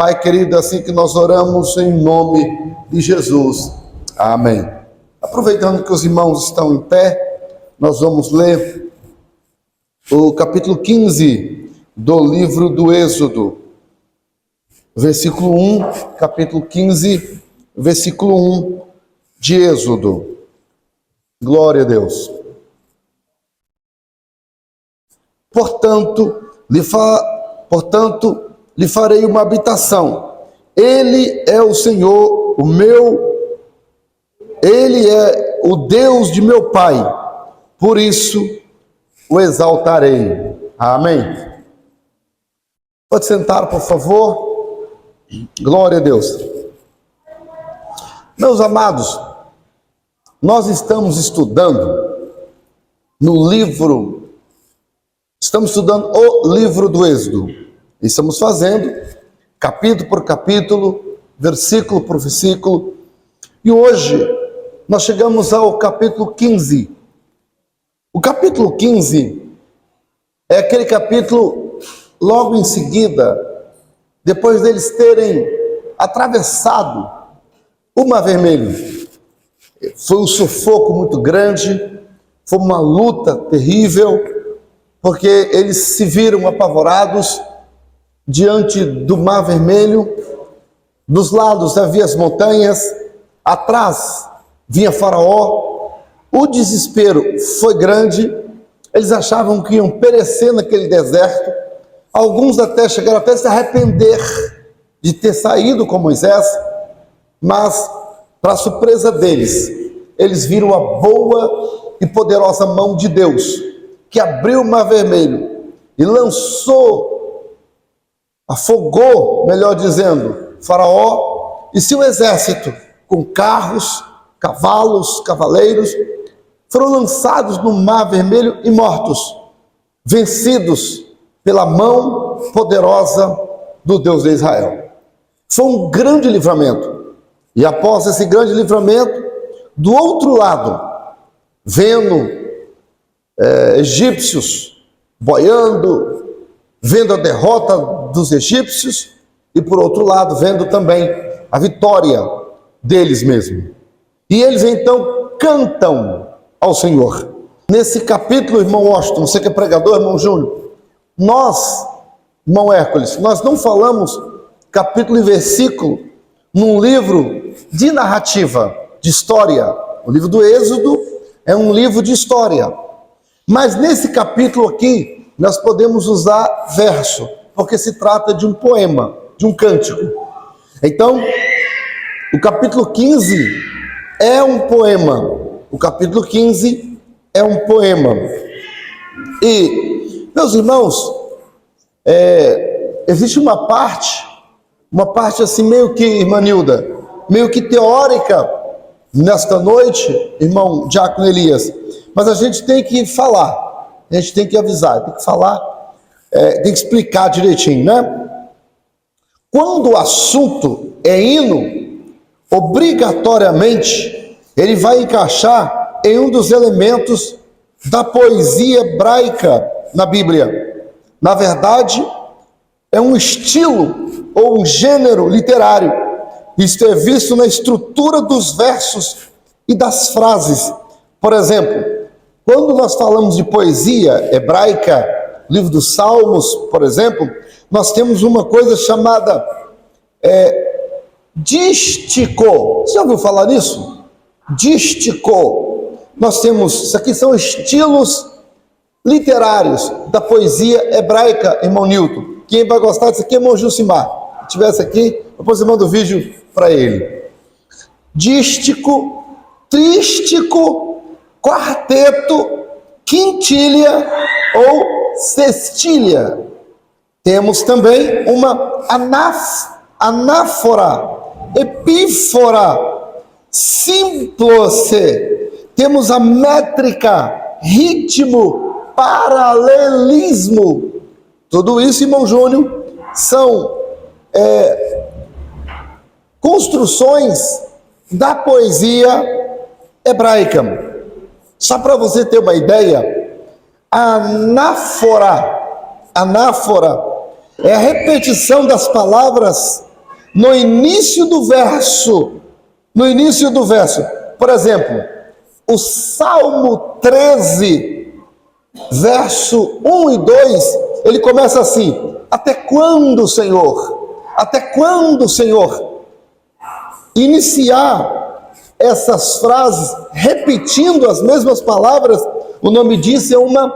Pai querido, assim que nós oramos em nome de Jesus. Amém. Aproveitando que os irmãos estão em pé, nós vamos ler o capítulo 15 do livro do Êxodo. Versículo 1, capítulo 15, versículo 1 de Êxodo. Glória a Deus. Portanto, lhe farei uma habitação. Ele é o Senhor, Ele é o Deus de meu pai. Por isso o exaltarei. Amém. Pode sentar, por favor. Glória a Deus. Meus amados, nós estamos estudando o livro do Êxodo. Estamos fazendo capítulo por capítulo, versículo por versículo. E hoje nós chegamos ao capítulo 15. O capítulo 15 é aquele capítulo logo em seguida, depois deles terem atravessado o Mar Vermelho. Foi um sufoco muito grande, foi uma luta terrível, porque eles se viram apavorados diante do Mar Vermelho. Dos lados havia as montanhas, atrás vinha Faraó. O desespero foi grande, eles achavam que iam perecer naquele deserto. Alguns até chegaram até se arrepender de ter saído com Moisés, mas, para surpresa deles, eles viram a boa e poderosa mão de Deus, que abriu o Mar Vermelho e afogou, melhor dizendo, Faraó e seu exército, com carros, cavalos, cavaleiros, foram lançados no Mar Vermelho e mortos, vencidos pela mão poderosa do Deus de Israel. Foi um grande livramento. E após esse grande livramento, do outro lado, vendo egípcios boiando, vendo a derrota dos egípcios, e por outro lado, vendo também a vitória deles mesmos. E eles então cantam ao Senhor. Nesse capítulo, irmão Washington, você que é pregador, irmão Júnior, nós, irmão Hércules, nós não falamos capítulo e versículo num livro de narrativa, de história. O livro do Êxodo é um livro de história. Mas nesse capítulo aqui, nós podemos usar verso, porque se trata de um poema, de um cântico. Então, o capítulo 15 é um poema. O capítulo 15 é um poema. E, meus irmãos, existe uma parte assim meio que, irmã Nilda, meio que teórica nesta noite, irmão Diácono Elias, mas a gente tem que falar, a gente tem que avisar, tem que falar, tem que explicar direitinho, né? Quando o assunto é hino, obrigatoriamente ele vai encaixar em um dos elementos da poesia hebraica na Bíblia. Na verdade, é um estilo ou um gênero literário. Isto é visto na estrutura dos versos e das frases. Por exemplo, quando nós falamos de poesia hebraica, livro dos Salmos, por exemplo, nós temos uma coisa chamada dístico. Você já ouviu falar nisso? Dístico. Nós temos, isso aqui são estilos literários da poesia hebraica, irmão Nilton. Quem vai gostar disso aqui é irmão Jucimar. Se tivesse aqui, depois eu mando o vídeo para ele. Dístico, trístico, quarteto, quintilha ou sextilha. Temos também uma anáfora, epífora, símplose. Temos a métrica, ritmo, paralelismo. Tudo isso, irmão Júnior, são construções da poesia hebraica. Só para você ter uma ideia, a anáfora é a repetição das palavras no início do verso, por exemplo, o Salmo 13, verso 1 e 2, ele começa assim: até quando, Senhor? Até quando, Senhor? Iniciar essas frases repetindo as mesmas palavras, o nome disso é uma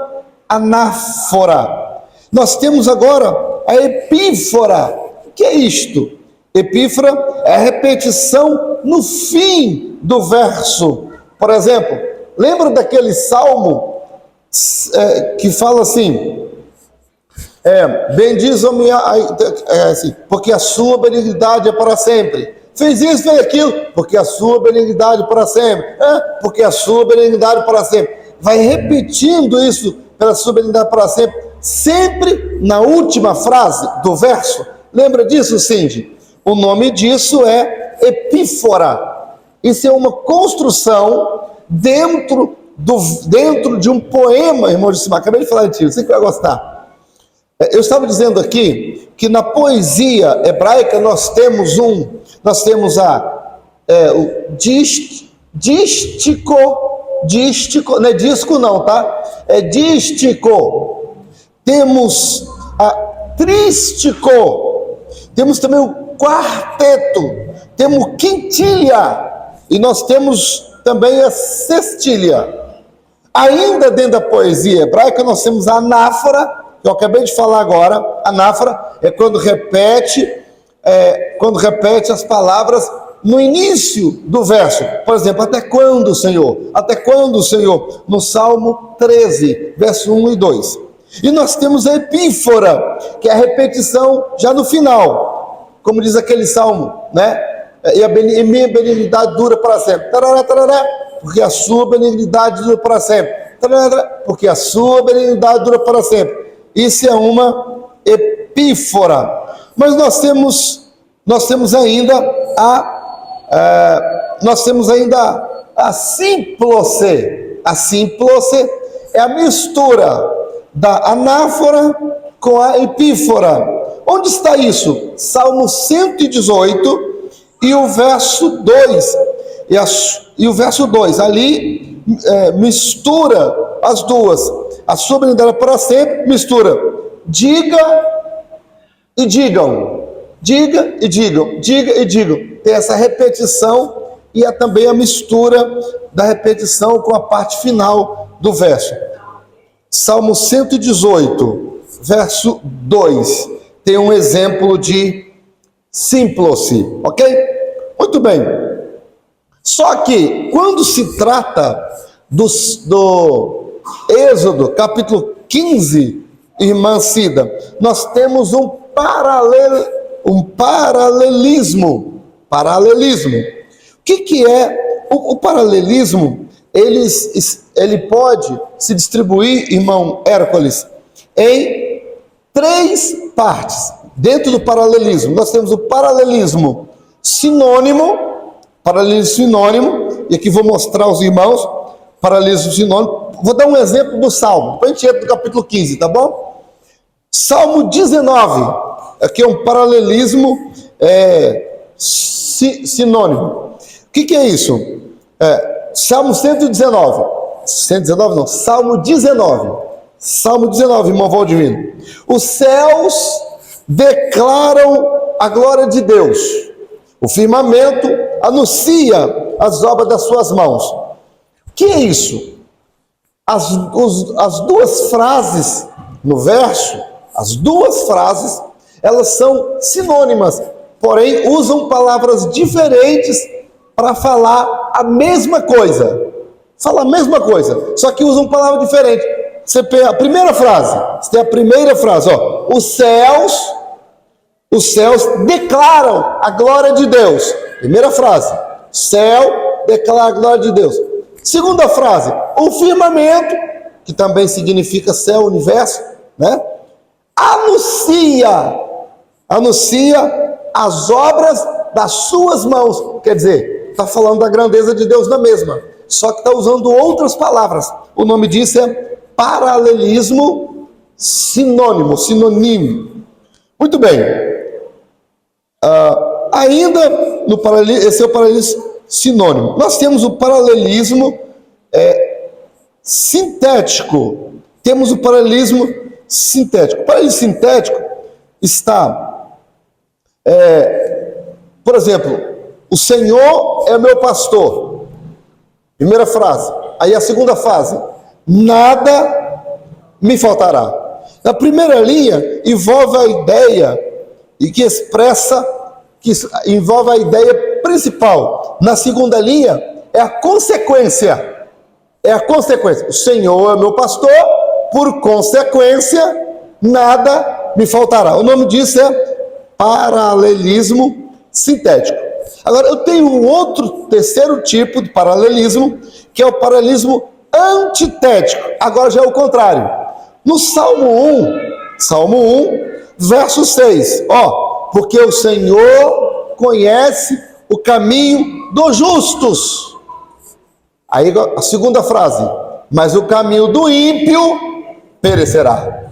anáfora. Nós temos agora a epífora. O que é isto? Epífora é a repetição no fim do verso. Por exemplo, lembra daquele salmo que fala assim: bendiz-me, assim, porque a sua benignidade é para sempre. Fez isso, fez aquilo, porque a sua benignidade é para sempre. Porque a sua benignidade é para sempre. Vai repetindo isso, pela sua benignidade para sempre, sempre na última frase do verso. Lembra disso, Cindy? O nome disso é epífora. Isso é uma construção dentro de um poema, irmão de cima. Acabei de falar de ti, você que vai gostar. Eu estava dizendo aqui que na poesia hebraica nós temos o dístico, não é disco não, tá? É dístico. Temos a trístico, temos também o quarteto, temos quintilha, e nós temos também a sextilha. Ainda dentro da poesia hebraica nós temos a anáfora, que eu acabei de falar agora. Anáfora é quando repete as palavras no início do verso. Por exemplo, até quando, Senhor? Até quando, Senhor? No Salmo 13, verso 1 e 2. E nós temos a epífora, que é a repetição já no final, como diz aquele salmo, né? E minha benignidade dura para sempre. Tarará, tarará, porque a sua benignidade dura para sempre. Tarará, porque a sua benignidade dura para sempre. Isso é uma epífora. Mas nós temos ainda a símplose. A símplose é a mistura da anáfora com a epífora. Onde está isso? Salmo 118 e o verso 2. E o verso 2, ali mistura as duas. A sua benignidade para sempre, mistura. Diga e digam. Diga e digam. Diga e digam. Tem essa repetição e é também a mistura da repetição com a parte final do verso. Salmo 118, verso 2, tem um exemplo de símplose, ok? Muito bem. Só que, quando se trata do Êxodo, capítulo 15, irmã Cida, nós temos um paralelismo. Paralelismo. O que é o paralelismo? Ele pode se distribuir, irmão Hércules, em 3 partes. Dentro do paralelismo, nós temos o paralelismo sinônimo, e aqui vou mostrar aos irmãos, paralelismo sinônimo. Vou dar um exemplo do Salmo, depois a gente entra no capítulo 15, tá bom? Salmo 19, aqui é um paralelismo sinônimo. O que é isso? Salmo 119, Salmo 19, irmão Valdivino. Os céus declaram a glória de Deus, o firmamento anuncia as obras das suas mãos. O que é isso? As 2 frases no verso, elas são sinônimas, porém usam palavras diferentes para falar a mesma coisa. Fala a mesma coisa, só que usam palavras diferentes. Você pega a primeira frase, ó. Os céus declaram a glória de Deus. Primeira frase, céu declara a glória de Deus. Segunda frase, o firmamento, que também significa céu, universo, né? Anuncia as obras das suas mãos. Quer dizer, está falando da grandeza de Deus na mesma, só que está usando outras palavras. O nome disso é paralelismo sinônimo. Muito bem. Ainda no paralelismo, esse é o paralelismo sinônimo. Nós temos o paralelismo sintético. Temos o paralelismo sintético. O paralelismo sintético está, por exemplo, o Senhor é meu pastor. Primeira frase. Aí a segunda frase, nada me faltará. Na primeira linha, envolve a ideia e que envolve a ideia principal. Na segunda linha, é a consequência. É a consequência. O Senhor é meu pastor, por consequência, nada me faltará. O nome disso é paralelismo sintético. Agora, eu tenho um outro, terceiro tipo de paralelismo, que é o paralelismo antitético. Agora já é o contrário. No Salmo 1, verso 6, porque o Senhor conhece o caminho dos justos. Aí a segunda frase, mas o caminho do ímpio perecerá.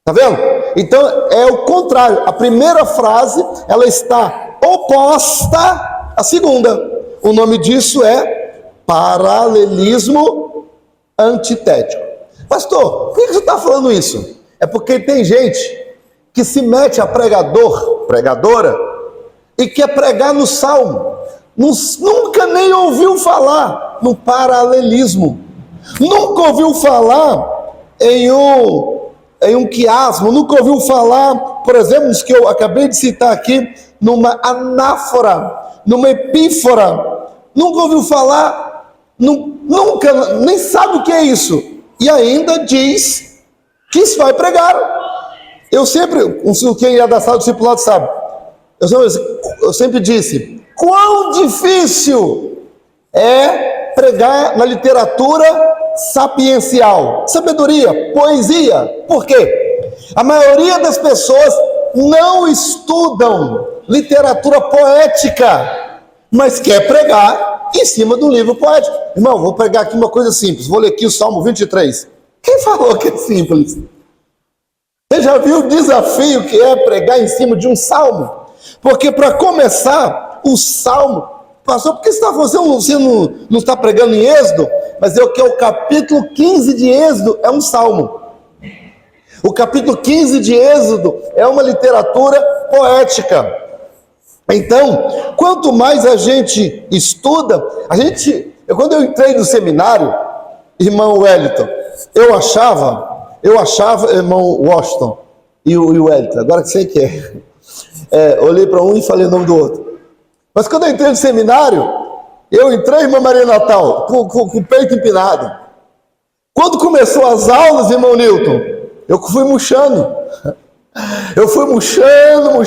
Tá vendo? Então é o contrário. A primeira frase, ela está oposta à segunda. O nome disso é paralelismo antitético. Pastor, por que você está falando isso? É porque tem gente que se mete a pregadora, e quer pregar no Salmo. Nunca nem ouviu falar no paralelismo. Nunca ouviu falar em um quiasmo. Nunca ouviu falar, por exemplo, nos que eu acabei de citar aqui, numa anáfora, numa epífora. Nunca ouviu falar, nunca, nem sabe o que é isso. E ainda diz que isso vai pregar. Eu sempre, quem é da sala do discipulado sabe, eu sempre disse, quão difícil é pregar na literatura sapiencial, sabedoria, poesia. Por quê? A maioria das pessoas não estudam literatura poética, mas quer pregar em cima do livro poético. Irmão, vou pregar aqui uma coisa simples, vou ler aqui o Salmo 23. Quem falou que é simples? Você já viu o desafio que é pregar em cima de um salmo? Porque para começar, o salmo, pastor, por que você não está pregando em Êxodo? Mas é o capítulo 15 de Êxodo é um salmo. O capítulo 15 de Êxodo é uma literatura poética. Então, quanto mais a gente estuda, quando eu entrei no seminário, irmão Wellington, eu achava, irmão Washington e o Wellington, agora que sei que olhei para um e falei o nome do outro. Mas quando eu entrei no seminário, eu entrei, irmã Maria Natal, com o peito empinado. Quando começou as aulas, irmão Newton, eu fui murchando. Eu fui murchando.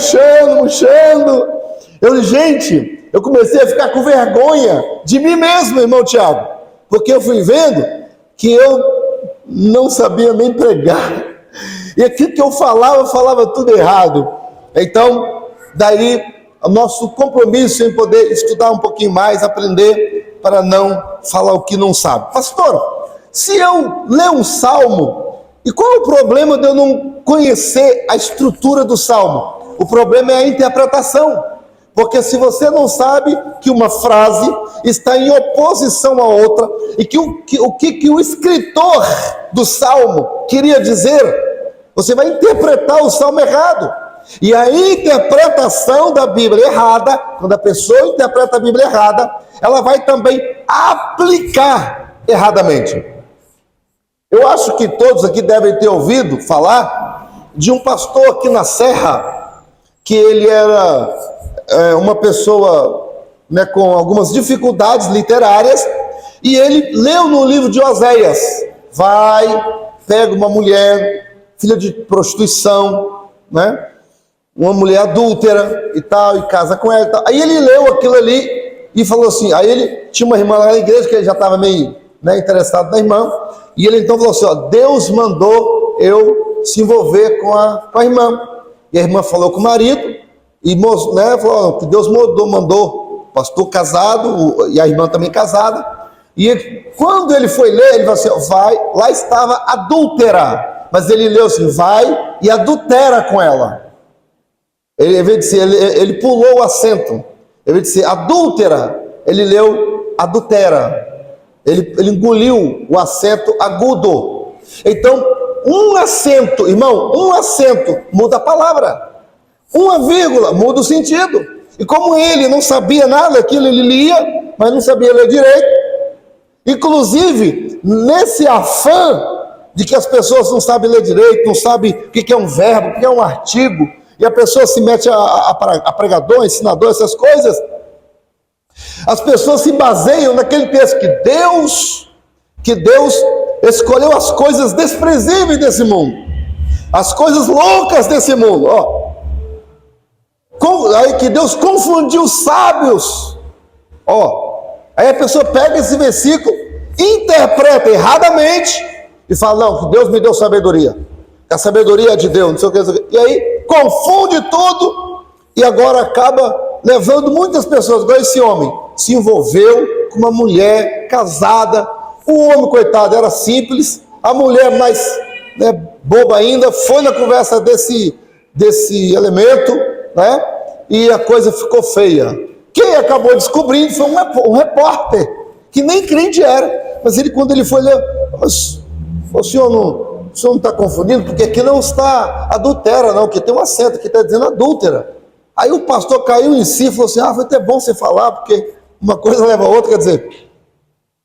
Eu comecei a ficar com vergonha de mim mesmo, irmão Tiago, porque eu fui vendo que eu não sabia nem pregar. E aquilo que eu falava tudo errado. Então, daí, o nosso compromisso em poder estudar um pouquinho mais, aprender, para não falar o que não sabe. Pastor, se eu ler um salmo, e qual é o problema de eu não conhecer a estrutura do salmo? O problema é a interpretação. Porque se você não sabe que uma frase está em oposição à outra, e que o que o escritor do salmo queria dizer, você vai interpretar o salmo errado. E a interpretação da Bíblia errada, quando a pessoa interpreta a Bíblia errada, ela vai também aplicar erradamente. Eu acho que todos aqui devem ter ouvido falar de um pastor aqui na Serra, que ele era uma pessoa, né, com algumas dificuldades literárias, e ele leu no livro de Oséias, pega uma mulher, filha de prostituição, né, uma mulher adúltera e tal, e casa com ela e tal. Aí ele leu aquilo ali e falou assim, aí ele tinha uma irmã lá na igreja, que ele já estava meio, né, interessado na irmã, e ele então falou assim, Deus mandou eu se envolver com a irmã. E a irmã falou com o marido, e, né, falou que Deus mandou o pastor casado, e a irmã também casada. E quando ele foi ler, ele falou assim, lá estava adúltera, mas ele leu assim, vai e adultera com ela. Ele pulou o acento. Ele disse adúltera, ele leu adultera. Ele engoliu o acento agudo. Então, um acento, irmão, um acento muda a palavra. Uma vírgula muda o sentido. E como ele não sabia nada daquilo, ele lia, mas não sabia ler direito. Inclusive, nesse afã de que as pessoas não sabem ler direito, não sabem o que é um verbo, o que é um artigo, e a pessoa se mete a pregador, a ensinador, essas coisas, as pessoas se baseiam naquele texto que Deus escolheu as coisas desprezíveis desse mundo, as coisas loucas desse mundo, aí que Deus confundiu os sábios, aí a pessoa pega esse versículo, interpreta erradamente e fala, não, que Deus me deu sabedoria, que a sabedoria é de Deus, não sei o que, não sei o que. E aí confunde tudo e agora acaba levando muitas pessoas, igual esse homem, se envolveu com uma mulher casada, o homem, coitado, era simples, a mulher mais boba ainda, foi na conversa desse elemento, e a coisa ficou feia. Quem acabou descobrindo foi um repórter, que nem crente era, mas quando ele foi ler, o senhor não está confundindo, porque aqui não está adultera não, que tem um acento que está dizendo adúltera. Aí o pastor caiu em si e falou assim, foi até bom você falar, porque uma coisa leva a outra, quer dizer,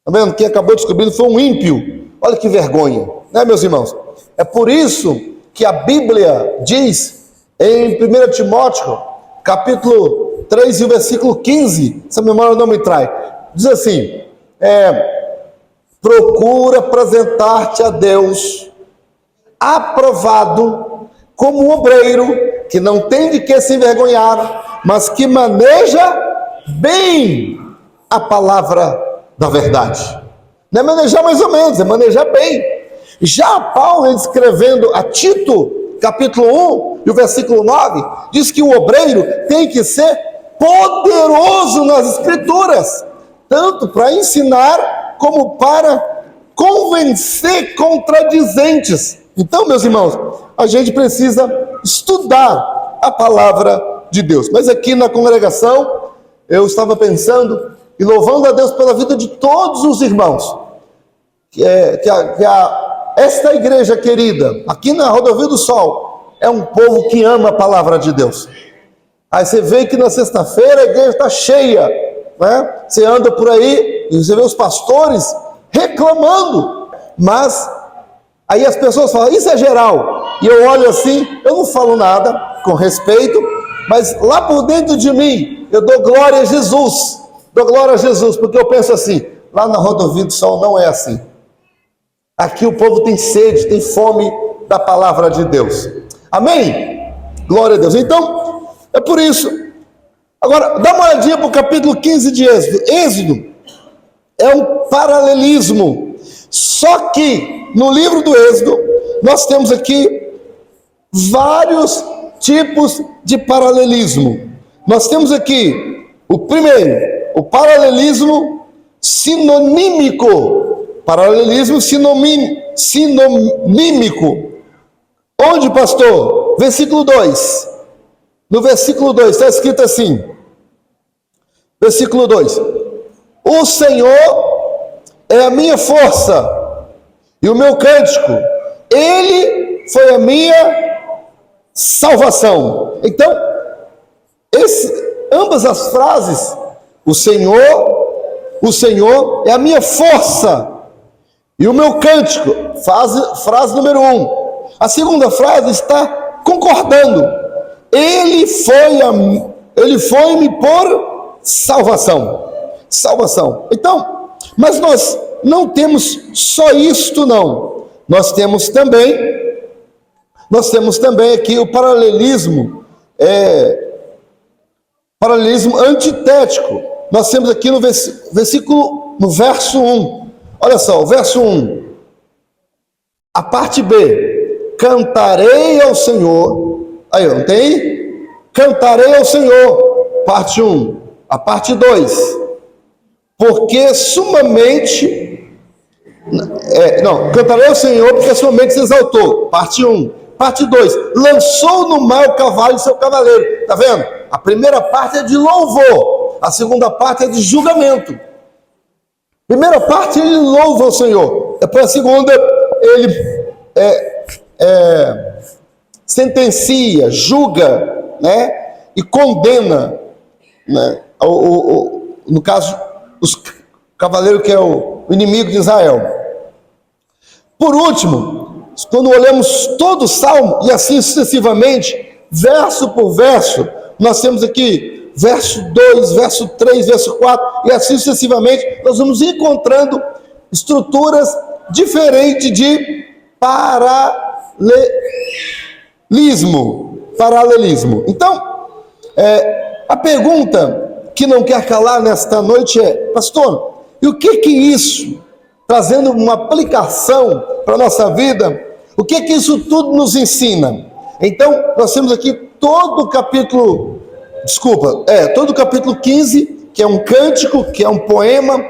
tá vendo? Quem acabou descobrindo foi um ímpio. Olha que vergonha, né, meus irmãos? É por isso que a Bíblia diz, em 1 Timóteo, capítulo 3 e o versículo 15, essa memória não me trai, diz assim, procura apresentar-te a Deus aprovado como um obreiro que não tem de que se envergonhar, mas que maneja bem a palavra da verdade. Não é manejar mais ou menos, é manejar bem. Já Paulo, escrevendo a Tito, capítulo 1 e o versículo 9, diz que o obreiro tem que ser poderoso nas escrituras, tanto para ensinar como para convencer contradizentes. Então, meus irmãos, a gente precisa estudar a palavra de Deus. Mas aqui na congregação, eu estava pensando e louvando a Deus pela vida de todos os irmãos, esta igreja querida, aqui na Rodovia do Sol, é um povo que ama a palavra de Deus. Aí você vê que na sexta-feira a igreja está cheia, né? Você anda por aí e você vê os pastores reclamando, mas aí as pessoas falam, isso é geral, e eu olho assim, eu não falo nada, com respeito, mas lá por dentro de mim, eu dou glória a Jesus, porque eu penso assim, lá na Rodovia do Sol não é assim, aqui o povo tem sede, tem fome da palavra de Deus, amém? Glória a Deus. Então, é por isso, agora, dá uma olhadinha para o capítulo 15 de Êxodo, é um paralelismo, só que no livro do Êxodo, nós temos aqui vários tipos de paralelismo. Nós temos aqui o primeiro, o paralelismo sinonímico. Paralelismo sinonímico. Onde, pastor? Versículo 2. No versículo 2 está escrito assim. Versículo 2. O Senhor é a minha força e o meu cântico. Ele foi a minha salvação. Então, ambas as frases, o Senhor é a minha força e o meu cântico, frase número 1. A segunda frase está concordando. Ele foi-me por salvação. Então, mas nós não temos só isto, não. Nós temos também aqui o paralelismo antitético. Nós temos aqui no verso 1. Olha só, o verso 1. A parte B. Cantarei ao Senhor. Aí, não tem? Cantarei ao Senhor. Parte 1. A parte 2. Porque sumamente... cantarei ao Senhor porque sumamente se exaltou. Parte 1. Parte 2, lançou no mar o cavalo e seu cavaleiro. Está vendo? A primeira parte é de louvor, a segunda parte é de julgamento. Primeira parte ele louva o Senhor, depois a segunda ele sentencia, julga, né? E condena, né? No caso, o cavaleiro que é o inimigo de Israel. Por último, quando olhamos todo o Salmo, e assim sucessivamente, verso por verso, nós temos aqui verso 2, verso 3, verso 4, e assim sucessivamente, nós vamos encontrando estruturas diferentes de paralelismo. Então, a pergunta que não quer calar nesta noite é: pastor, e o que isso, trazendo uma aplicação para a nossa vida, o que isso tudo nos ensina? Então, nós temos aqui todo o capítulo 15, que é um cântico, que é um poema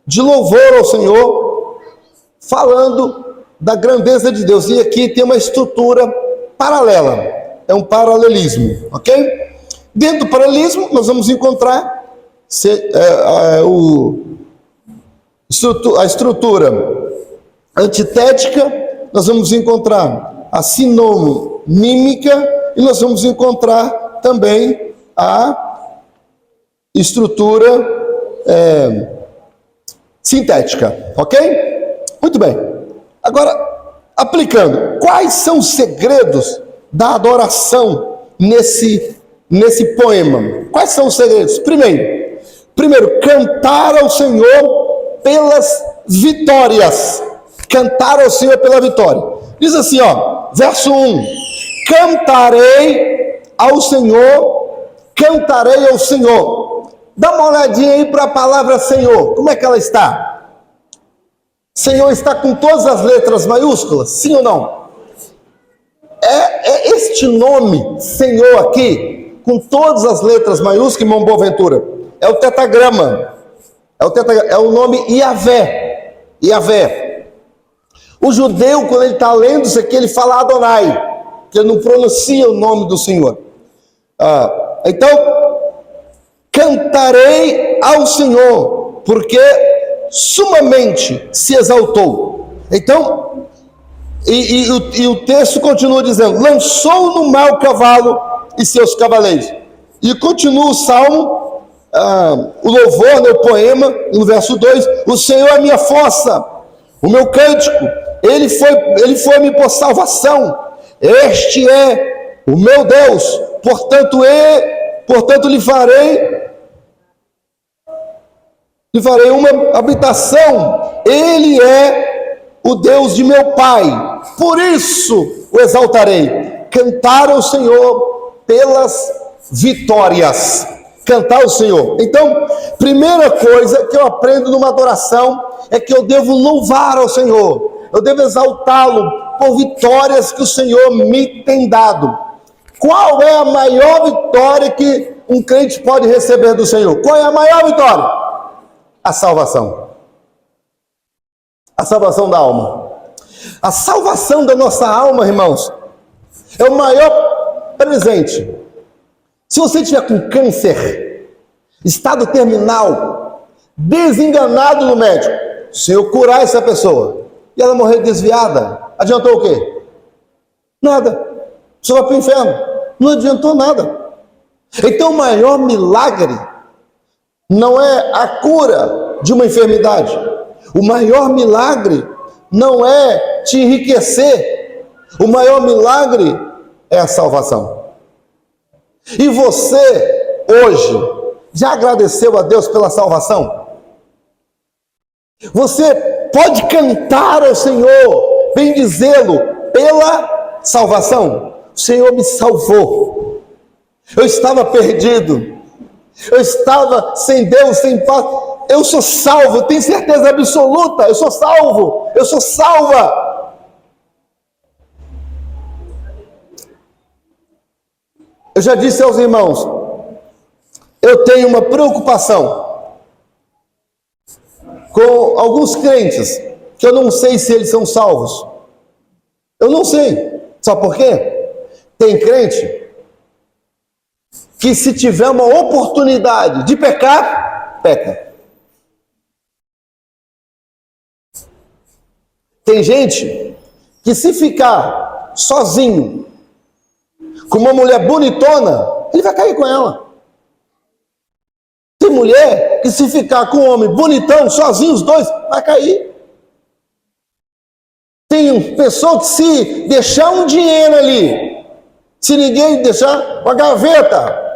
de louvor ao Senhor, falando da grandeza de Deus. E aqui tem uma estrutura paralela, é um paralelismo, ok? Dentro do paralelismo, nós vamos encontrar a estrutura antitética, nós vamos encontrar a sinonímica e nós vamos encontrar também a estrutura sintética, ok? Muito bem. Agora, aplicando, quais são os segredos da adoração nesse poema? Quais são os segredos? Primeiro, cantar ao Senhor pelas vitórias. Cantar ao Senhor pela vitória. Diz assim, verso 1: cantarei ao Senhor. Dá uma olhadinha aí para a palavra Senhor. Como é que ela está? Senhor está com todas as letras maiúsculas? Sim ou não? É este nome, Senhor, aqui, com todas as letras maiúsculas, irmão Boaventura, é o tetragrama. É o nome Yahvé. O judeu, quando ele está lendo isso aqui, ele fala Adonai, que ele não pronuncia o nome do Senhor. Então, cantarei ao Senhor, porque sumamente se exaltou. Então, e o texto continua dizendo: lançou no mar o cavalo e seus cavaleiros. E continua o salmo, o louvor, o poema, no verso 2: o Senhor é a minha força, o meu cântico, ele foi-me por salvação, este é o meu Deus, portanto lhe farei uma habitação, ele é o Deus de meu Pai, por isso o exaltarei. Cantar ao Senhor pelas vitórias. Cantar ao Senhor. Então, primeira coisa que eu aprendo numa adoração é que eu devo louvar ao Senhor, eu devo exaltá-lo por vitórias que o Senhor me tem dado. Qual é a maior vitória que um crente pode receber do Senhor? Qual é a maior vitória? A salvação. A salvação da alma. A salvação da nossa alma, irmãos, é o maior presente. Se você estiver com câncer, estado terminal, desenganado no médico, se eu curar essa pessoa e ela morrer desviada, adiantou o quê? Nada. Você vai para o inferno. Não adiantou nada. Então o maior milagre não é a cura de uma enfermidade. O maior milagre não é te enriquecer. O maior milagre é a salvação. E você, hoje, já agradeceu a Deus pela salvação? Você pode cantar ao Senhor, bendizê-lo pela salvação. O Senhor me salvou. Eu estava perdido. Eu estava sem Deus, sem paz. Eu sou salvo, tenho certeza absoluta. Eu sou salvo. Eu sou salva. Eu já disse aos irmãos, eu tenho uma preocupação com alguns crentes, que eu não sei se eles são salvos. Eu não sei. Sabe por quê? Tem crente que se tiver uma oportunidade de pecar, peca. Tem gente que se ficar sozinho com uma mulher bonitona, ele vai cair com ela. Tem mulher que se ficar com um homem bonitão, sozinho os dois, vai cair. Tem pessoa que se deixar um dinheiro ali, se ninguém deixar uma gaveta,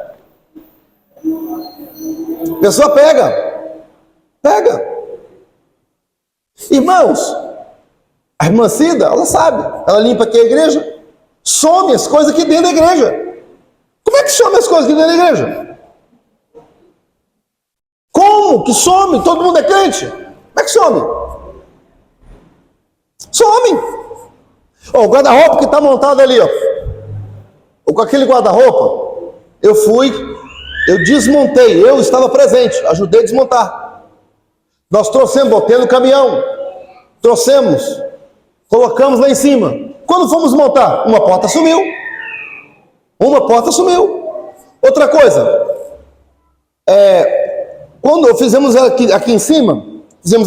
a pessoa pega. Irmãos, a irmã Cida, ela sabe, ela limpa aqui a igreja, some as coisas aqui dentro da igreja. Como é que some as coisas aqui dentro da igreja? Como que some? Todo mundo é crente. Como é que some? Some. O guarda-roupa que está montado ali, com aquele guarda-roupa, eu desmontei, eu estava presente, ajudei a desmontar. Nós trouxemos, botei no caminhão, colocamos lá em cima. Quando fomos montar, uma porta sumiu. Outra coisa, quando fizemos aqui em cima tinha um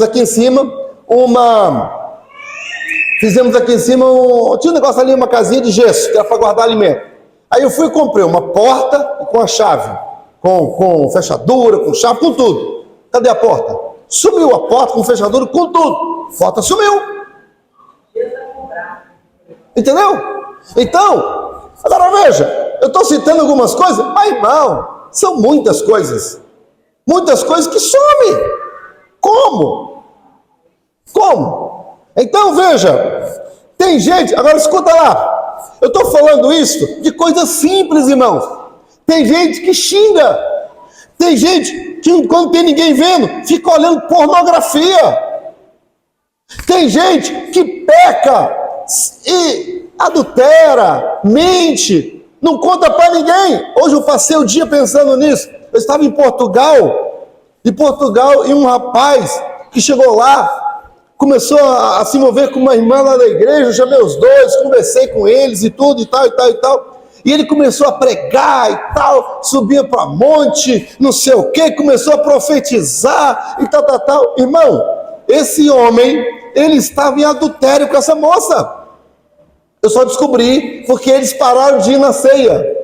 negócio ali, uma casinha de gesso, que era para guardar alimento. Aí eu fui e comprei uma porta com a chave, com fechadura, com chave, com tudo. Cadê a porta? Sumiu a porta com fechadura, com tudo. A porta sumiu. Entendeu? Então, agora veja, eu estou citando algumas coisas, mas irmão, são muitas coisas que somem. Como? Então veja, tem gente, agora escuta lá, eu estou falando isso de coisas simples, irmãos. Tem gente que xinga, tem gente que quando tem ninguém vendo, fica olhando pornografia. Tem gente que peca e adultera, mente, não conta para ninguém. Hoje eu passei o dia pensando nisso. Eu estava em Portugal, e um rapaz que chegou lá, começou a se envolver com uma irmã lá da igreja, eu chamei os dois, conversei com eles e tudo, e tal. E ele começou a pregar e tal, subia para monte, não sei o que, começou a profetizar e tal. Irmão, esse homem, ele estava em adultério com essa moça. Eu só descobri porque eles pararam de ir na ceia.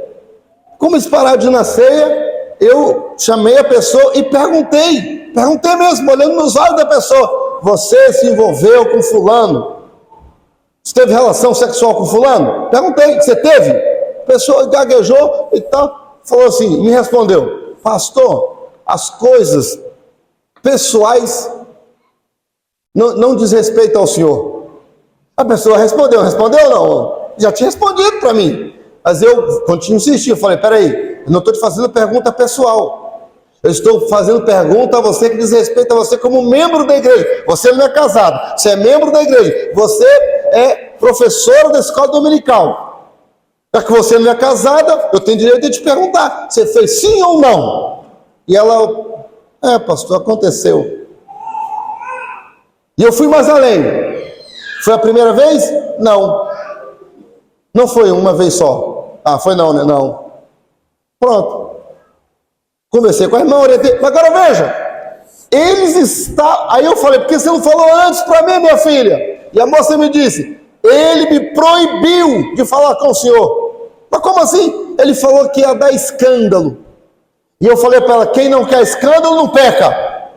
Como eles pararam de ir na ceia, eu chamei a pessoa e perguntei mesmo, olhando nos olhos da pessoa: você se envolveu com fulano? Você teve relação sexual com fulano? Perguntei, você teve? A pessoa gaguejou e tal, falou assim, me respondeu: pastor, as coisas pessoais não diz respeito ao senhor. A pessoa respondeu não? Já tinha respondido para mim, mas eu continuo insistindo, falei, peraí, eu não estou te fazendo pergunta pessoal, eu estou fazendo pergunta a você que diz respeito a você como membro da igreja. Você não é casado, você é membro da igreja, você é professor da escola dominical. Já que você não é casada, eu tenho direito de te perguntar, você fez sim ou não? E ela, pastor, aconteceu. E eu fui mais além. Foi a primeira vez? Não foi uma vez só. Foi não, né? Não. Pronto. Conversei com a irmã, orientei. Mas agora veja, aí eu falei, porque você não falou antes para mim, minha filha? E a moça me disse, ele me proibiu de falar com o senhor. Mas como assim? Ele falou que ia dar escândalo. E eu falei para ela, quem não quer escândalo não peca.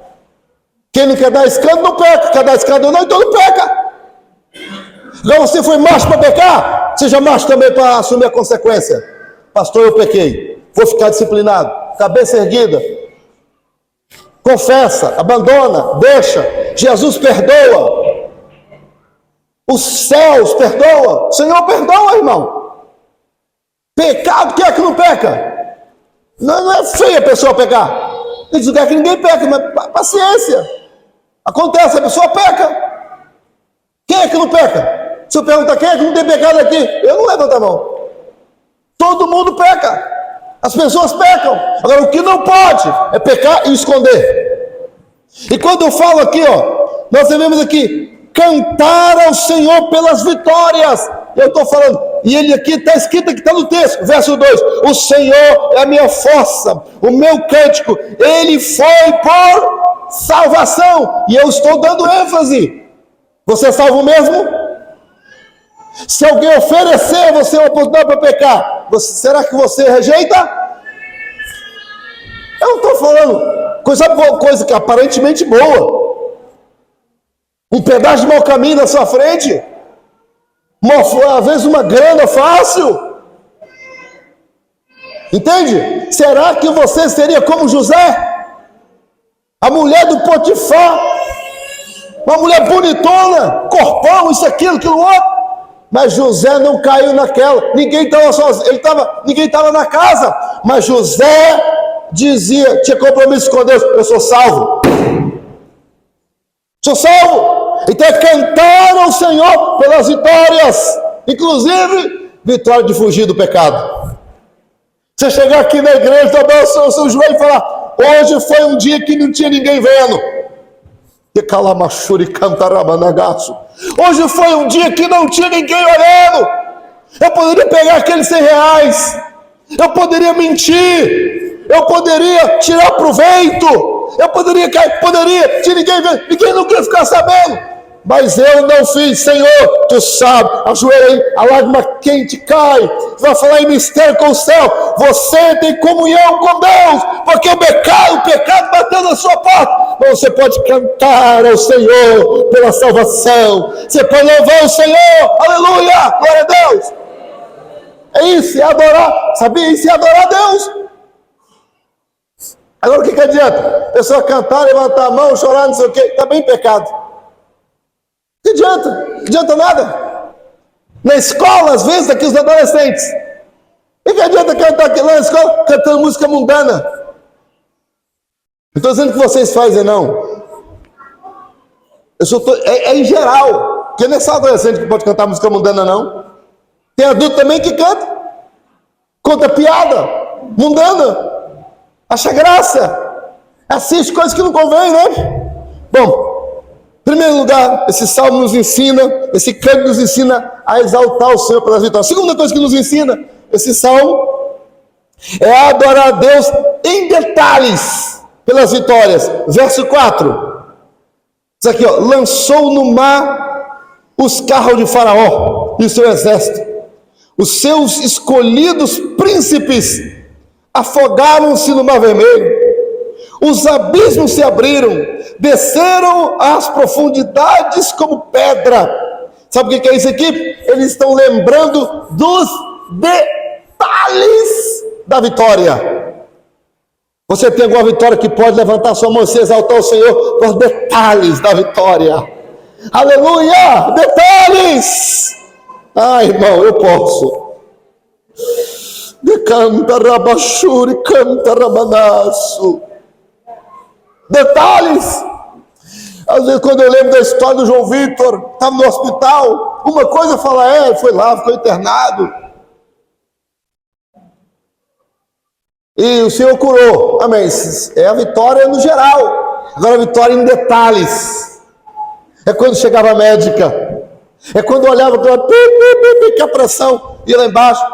Quem não quer dar escândalo não peca. Quer dar escândalo não, então não peca. Agora você foi macho para pecar, seja macho também para assumir a consequência. Pastor, eu pequei, vou ficar disciplinado, cabeça erguida, confessa, abandona, deixa. Jesus perdoa, os céus perdoa, o Senhor perdoa, irmão. Pecado, quem é que não peca? Não é feia a pessoa pecar. Ele diz que ninguém peca, mas paciência, acontece, a pessoa peca. Quem é que não peca? Se eu perguntar quem é que não tem pecado aqui, eu não levanto a mão. Todo mundo peca. As pessoas pecam. Agora, o que não pode é pecar e esconder. E quando eu falo aqui, nós devemos aqui cantar ao Senhor pelas vitórias. Eu estou falando, E ele aqui está escrito, aqui está no texto, verso 2: o Senhor é a minha força, o meu cântico, ele foi por salvação. E eu estou dando ênfase. Você é salvo mesmo? Se alguém oferecer a você uma oportunidade para pecar, será que você rejeita? Eu não estou falando coisa que é aparentemente boa. Um pedaço de mau caminho na sua frente. Às vezes uma grana fácil. Entende? Será que você seria como José? A mulher do Potifar. Uma mulher bonitona, corpão, isso, aquilo, aquilo outro. Mas José não caiu naquela. Ninguém estava sozinho. Ninguém estava na casa. Mas José dizia, tinha compromisso com Deus: eu sou salvo. Sou salvo. Então é cantar ao Senhor pelas vitórias, inclusive vitória de fugir do pecado. Você chegar aqui na igreja, dobrar o seu joelho e falar: hoje foi um dia que não tinha ninguém vendo. Hoje foi um dia que não tinha ninguém olhando. Eu poderia pegar aqueles R$100, eu poderia mentir, eu poderia tirar proveito, eu poderia, se ninguém ver, ninguém não quer ficar sabendo. Mas eu não fiz. Senhor, tu sabe, ajoelha aí, a lágrima quente cai, você vai falar em mistério com o céu, você tem comunhão com Deus, porque o pecado bateu na sua porta, mas você pode cantar ao Senhor pela salvação, você pode louvar o Senhor, aleluia, glória a Deus. É isso, é adorar, sabia? Isso é adorar a Deus. Agora o que adianta? A pessoa cantar, levantar a mão, chorar, não sei o que, está bem em pecado. Que adianta? Não adianta nada. Na escola, às vezes, aqui os adolescentes, que adianta cantar aqui lá na escola, cantando música mundana? Não estou dizendo que vocês fazem, não. É em geral, porque não é só adolescente que pode cantar música mundana, não. Tem adulto também que canta, conta piada mundana, acha graça, assiste coisas que não convém, né? Bom, em primeiro lugar, esse salmo nos ensina, esse canto nos ensina a exaltar o Senhor pelas vitórias. A segunda coisa que nos ensina esse salmo é adorar a Deus em detalhes pelas vitórias. Verso 4. Isso aqui, ó: lançou no mar os carros de Faraó e o seu exército. Os seus escolhidos príncipes afogaram-se no mar vermelho. Os abismos se abriram, desceram às profundidades como pedra. Sabe o que é isso aqui? Eles estão lembrando dos detalhes da vitória. Você tem alguma vitória que pode levantar sua mão e se exaltar o Senhor por detalhes da vitória? Aleluia! Detalhes! Ah, irmão, eu posso. Canta rabachuri, canta rabanaço. Detalhes. Às vezes, quando eu lembro da história do João Vitor, estava no hospital, uma coisa fala, foi lá, ficou internado, e o Senhor curou. Amém. É a vitória no geral. Agora a vitória em detalhes é quando chegava a médica, é quando olhava que a pressão ia lá embaixo,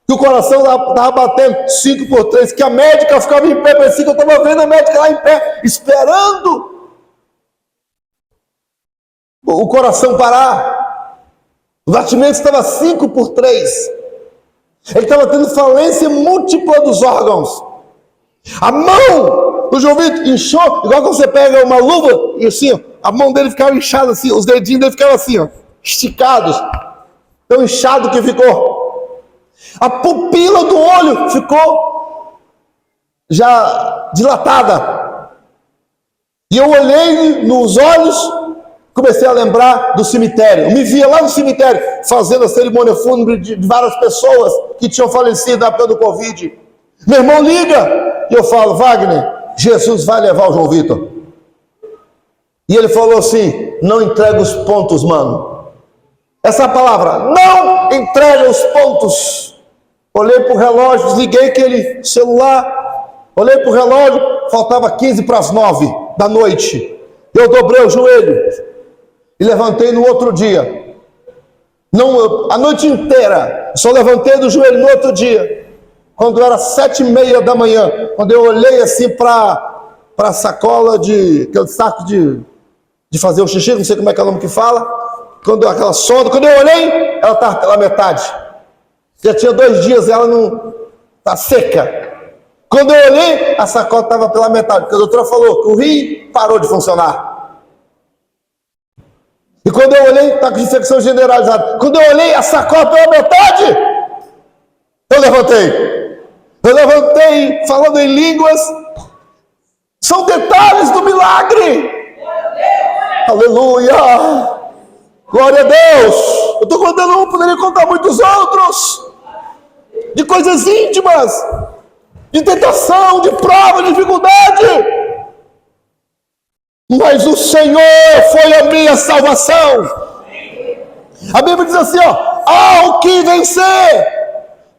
que o coração estava batendo 5/3, que a médica ficava em pé, parecia que eu estava vendo a médica lá em pé, esperando o coração parar. O batimento estava 5/3. Ele estava tendo falência múltipla dos órgãos. A mão do João Vitor inchou, igual quando você pega uma luva e assim, ó, a mão dele ficava inchada assim, os dedinhos dele ficavam assim, ó, esticados, tão inchado que ficou. A pupila do olho ficou já dilatada. E eu olhei nos olhos, comecei a lembrar do cemitério. Eu me via lá no cemitério, fazendo a cerimônia fúnebre de várias pessoas que tinham falecido na época do Covid. Meu irmão liga, e eu falo: Wagner, Jesus vai levar o João Vitor. E ele falou assim: não entrega os pontos, mano. Essa palavra, não entrega os pontos. Olhei para o relógio, desliguei aquele celular, olhei para o relógio, faltava 8:45 da noite. Eu dobrei o joelho e levantei no outro dia. Não, a noite inteira Só levantei do joelho no outro dia, quando era 7:30 da manhã, quando eu olhei assim para a sacola aquele saco de fazer o xixi, não sei como é que é o nome que fala, aquela sonda, quando eu olhei, ela estava pela metade. Já tinha 2 dias, ela não está seca. Quando eu olhei, a sacola estava pela metade, porque a doutora falou que o rim parou de funcionar. E quando eu olhei, está com infecção generalizada. Quando eu olhei, a sacola pela metade, eu levantei falando em línguas. São detalhes do milagre. Aleluia! Glória a Deus! Eu estou contando um, poderia contar muitos outros, de coisas íntimas, de tentação, de prova, de dificuldade. Mas o Senhor foi a minha salvação. A Bíblia diz assim, ao que vencer.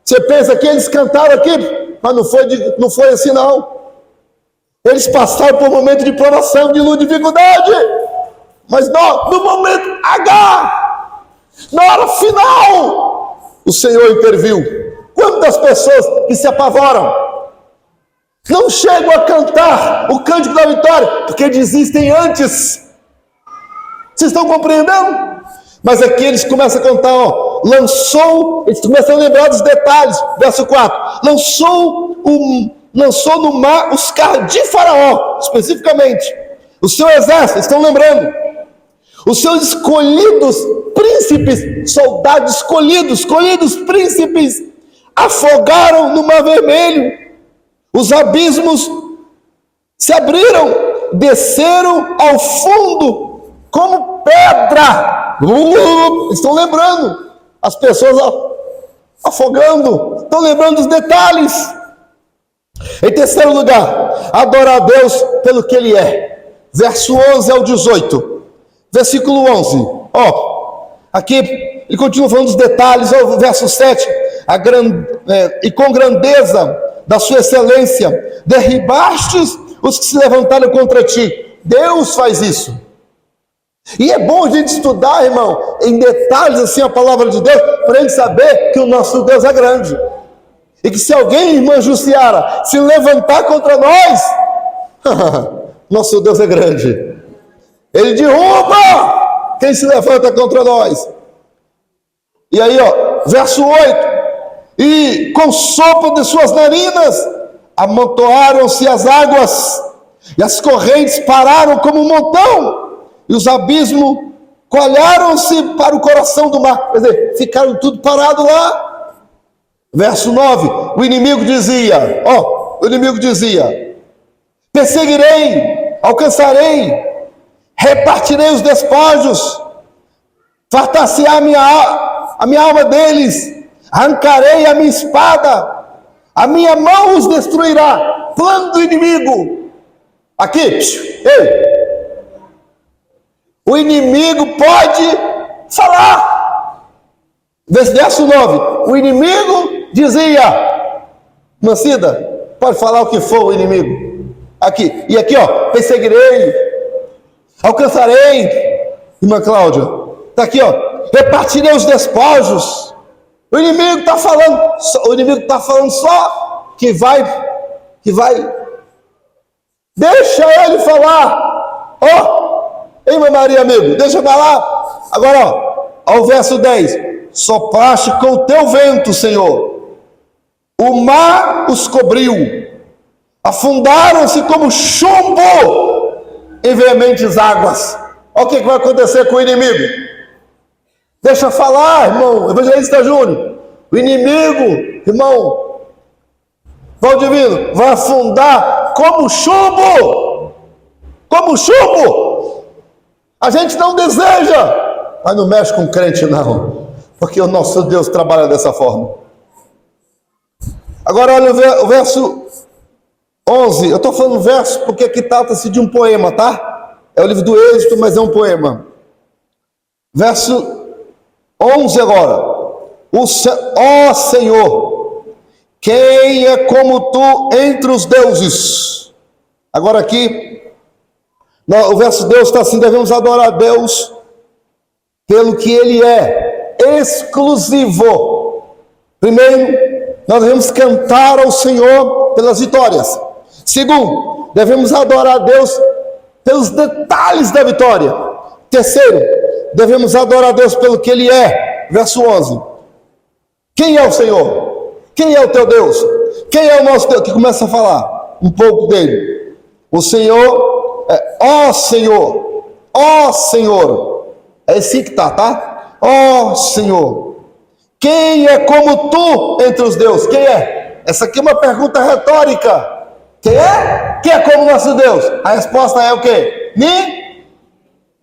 Você pensa que eles cantaram aqui, mas não foi assim não. Eles passaram por um momento de provação, de luta, de dificuldade. Mas no momento H, na hora final, o Senhor interviu. Quantas pessoas que se apavoram não chegam a cantar o cântico da vitória, porque desistem antes. Vocês estão compreendendo? Mas aqui eles começam a cantar, eles começam a lembrar dos detalhes. Verso 4, lançou no mar os carros de Faraó, especificamente. O seu exército, estão lembrando? Os seus escolhidos príncipes, soldados escolhidos príncipes, afogaram no Mar Vermelho. Os abismos se abriram, desceram ao fundo como pedra. Estão lembrando? As pessoas afogando, estão lembrando dos detalhes. Em terceiro lugar, adorar a Deus pelo que Ele é. Verso 11 ao 18. Versículo 11. Aqui ele continua falando dos detalhes. Verso 7. E com grandeza da sua excelência, derribastes os que se levantaram contra ti. Deus faz isso. E é bom a gente estudar, irmão, em detalhes assim a palavra de Deus, para a gente saber que o nosso Deus é grande. E que se alguém, irmã Jussiara, se levantar contra nós, nosso Deus é grande. Ele derruba quem se levanta contra nós. E aí, verso 8. E com sopro de suas narinas, amontoaram-se as águas, e as correntes pararam como um montão, e os abismos coalharam-se para o coração do mar. Quer dizer, ficaram tudo parado lá. Verso 9, o inimigo dizia, perseguirei, alcançarei, repartirei os despojos, fartar-se-á a minha alma deles, arrancarei a minha espada, a minha mão os destruirá. Plano do inimigo. Aqui, o inimigo pode falar. Verso 9, o inimigo dizia, Mancida, pode falar o que for o inimigo. Aqui, e aqui, perseguirei, alcançarei, irmã Cláudia, está aqui, repartirei os despojos. O inimigo está falando só que vai, deixa ele falar. Irmã Maria, amigo, deixa eu falar. Agora, ao verso 10, sopraste com o teu vento, Senhor, o mar os cobriu, afundaram-se como chumbo em veementes águas. Olha o que vai acontecer com o inimigo. Deixa eu falar, irmão Evangelista Júnior. O inimigo, irmão Valdivino, vai afundar como chumbo. Como chumbo. A gente não deseja, mas não mexe com crente não, porque o nosso Deus trabalha dessa forma. Agora olha o verso 11. Eu estou falando verso porque aqui trata-se de um poema, tá? É o livro do Êxodo, mas é um poema. Verso 11 agora. Ó Senhor, quem é como tu entre os deuses? Agora aqui, o verso Deus está assim, devemos adorar a Deus pelo que Ele é, exclusivo. Primeiro, nós devemos cantar ao Senhor pelas vitórias. Segundo, devemos adorar a Deus pelos detalhes da vitória. Terceiro, devemos adorar a Deus pelo que Ele é. Verso 11. Quem é o Senhor? Quem é o teu Deus? Quem é o nosso Deus? Que começa a falar um pouco dele. O Senhor é, ó Senhor, ó Senhor. É esse que tá? Ó Senhor. Quem é como tu entre os deuses? Quem é? Essa aqui é uma pergunta retórica. Quem é? Quem é como nosso Deus? A resposta é o quê?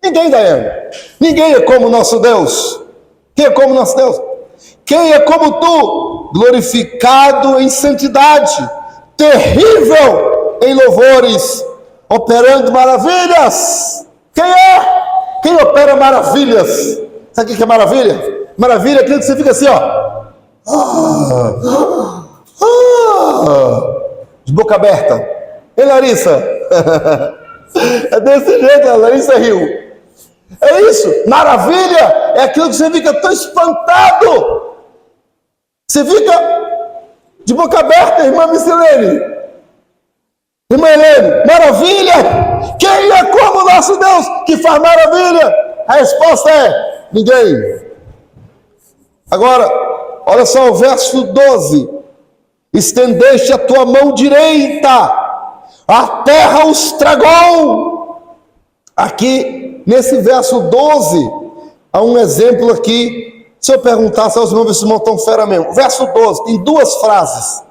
Ninguém, Daiane. Ninguém é como nosso Deus. Quem é como nosso Deus? Quem é como tu? Glorificado em santidade, terrível em louvores, operando maravilhas. Quem é? Quem opera maravilhas? Sabe o que é maravilha? Maravilha é aquilo que você fica assim, ó. De boca aberta. E Larissa? É desse jeito, a Larissa riu. É isso. Maravilha é aquilo que você fica tão espantado. Você fica de boca aberta, irmã Missilene. Irmã Helene, maravilha! Quem é como o nosso Deus que faz maravilha? A resposta é: ninguém. Agora, olha só o verso 12. Estendeste a tua mão direita, a terra os tragou. Aqui, nesse verso 12, há um exemplo aqui. Se eu perguntasse aos irmãos, esse irmão estão fera mesmo. Verso 12, tem duas frases.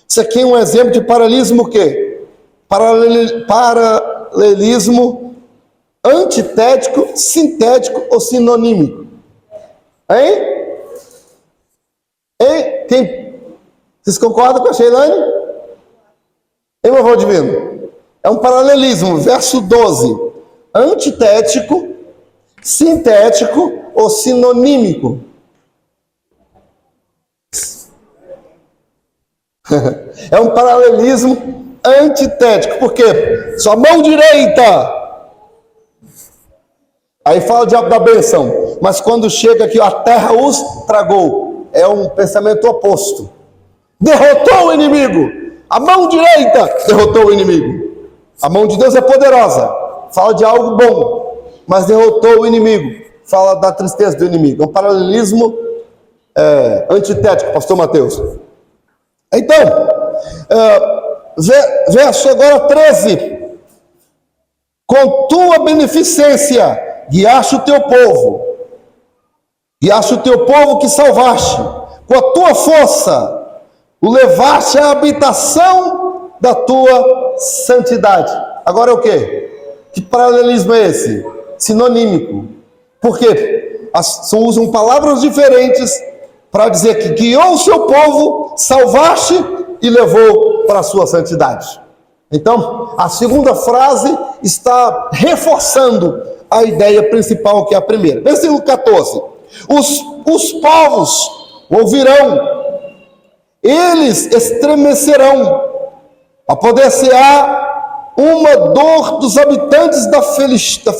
Isso aqui é um exemplo de paralelismo o quê? Paralelismo antitético, sintético ou sinonímico. Hein? Vocês concordam com a Sheilane? Hein, meu avô divino? É um paralelismo, verso 12. Antitético, sintético ou sinonímico. É um paralelismo antitético, porque sua mão direita, aí fala o diabo da bênção, mas quando chega aqui, a terra os tragou, é um pensamento oposto. Derrotou o inimigo, a mão direita derrotou o inimigo. A mão de Deus é poderosa, fala de algo bom, mas derrotou o inimigo, fala da tristeza do inimigo. É um paralelismo antitético, pastor Mateus. Então, verso agora 13. Com tua beneficência guiaste o teu povo, que salvaste, com a tua força o levaste à habitação da tua santidade. Agora é o quê? Que paralelismo é esse? Sinonímico. Por quê? Usam palavras diferentes para dizer que guiou o seu povo, salvaste e levou para a sua santidade. Então, a segunda frase está reforçando a ideia principal, que é a primeira. Versículo 14. Os povos ouvirão, eles estremecerão, apoder-se-á uma dor dos habitantes da Filístia.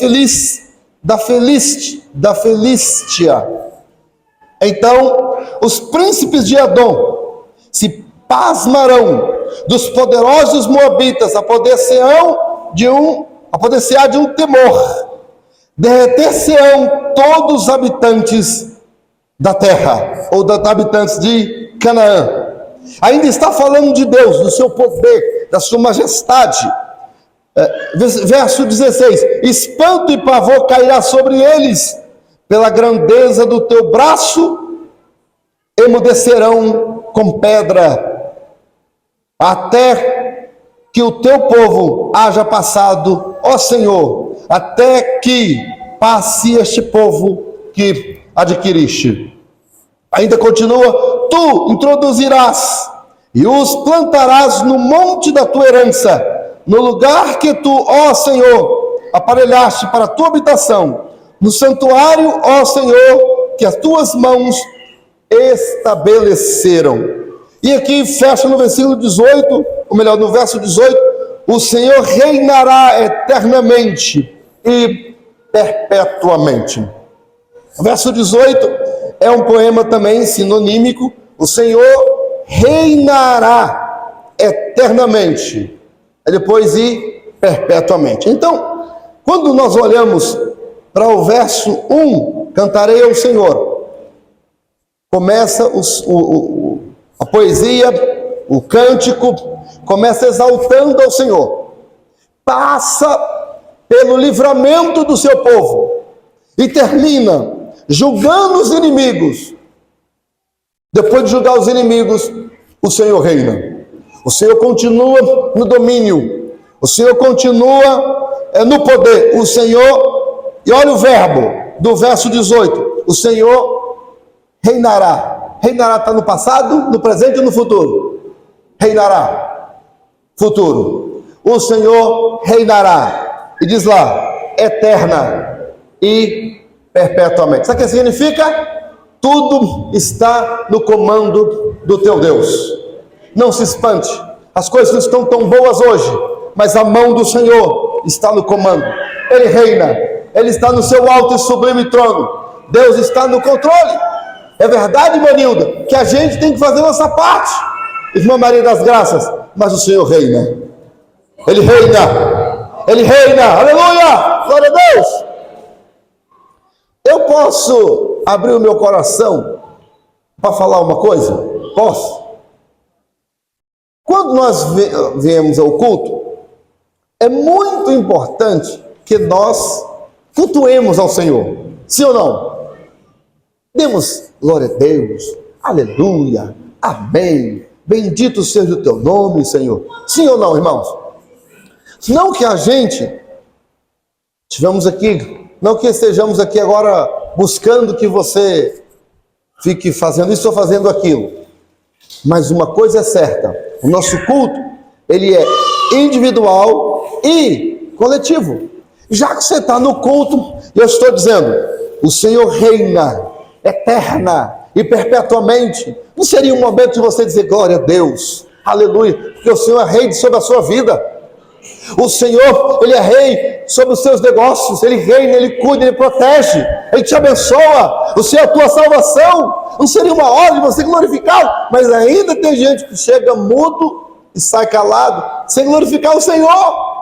Então, os príncipes de Edom se pasmarão dos poderosos moabitas, apoder-se-á de um temor, derreter-se-ão todos os habitantes da terra, ou dos habitantes de Canaã. Ainda está falando de Deus, do seu poder, da sua majestade. Verso 16: espanto e pavor cairá sobre eles, pela grandeza do teu braço, emudecerão com pedra, até que o teu povo haja passado, ó Senhor, até que passe este povo que adquiriste. Ainda continua: tu introduzirás e os plantarás no monte da tua herança, no lugar que tu, ó Senhor, aparelhaste para a tua habitação, no santuário, ó Senhor, que as tuas mãos estabeleceram. E aqui fecha no versículo 18, ou melhor, no verso 18, o Senhor reinará eternamente e perpetuamente. O verso 18 é um poema também sinonímico. o Senhor reinará eternamente, depois e perpetuamente. Então, quando nós olhamos para o verso 1, cantarei ao Senhor, começa a poesia, o cântico, começa exaltando ao Senhor, passa pelo livramento do seu povo e termina julgando os inimigos. Depois de julgar os inimigos, o Senhor reina. O Senhor continua no domínio. O Senhor continua no poder. O Senhor, e olha o verbo do verso 18, o Senhor reinará. Reinará está no passado, no presente e no futuro. Reinará. Futuro. O Senhor reinará. E diz lá, eterna e perpetuamente. Sabe o que significa? Tudo está no comando do teu Deus. Não se espante. As coisas não estão tão boas hoje, mas a mão do Senhor está no comando. Ele reina. Ele está no seu alto e sublime trono. Deus está no controle. É verdade, Manilda, que a gente tem que fazer nossa parte, irmã Maria das Graças, mas o Senhor reina. Ele reina. Ele reina. Aleluia! Glória a Deus! Eu posso abrir o meu coração para falar uma coisa? Posso? Quando nós viemos ao culto, é muito importante que nós cultuemos ao Senhor. Sim ou não? Demos glória a Deus, aleluia, amém, bendito seja o teu nome, Senhor. Sim ou não, irmãos? Não que a gente estivemos aqui, não que estejamos aqui agora buscando que você fique fazendo isso ou fazendo aquilo, mas uma coisa é certa, o nosso culto, ele é individual e coletivo. Já que você está no culto, eu estou dizendo, o Senhor reina, eterna e perpetuamente. Não seria um momento de você dizer glória a Deus, aleluia, porque o Senhor é rei sobre a sua vida. O Senhor, Ele é rei sobre os seus negócios, Ele reina, Ele cuida, Ele protege, Ele te abençoa. O Senhor é a tua salvação. Não seria uma hora de você glorificar, mas ainda tem gente que chega mudo e sai calado, sem glorificar o Senhor.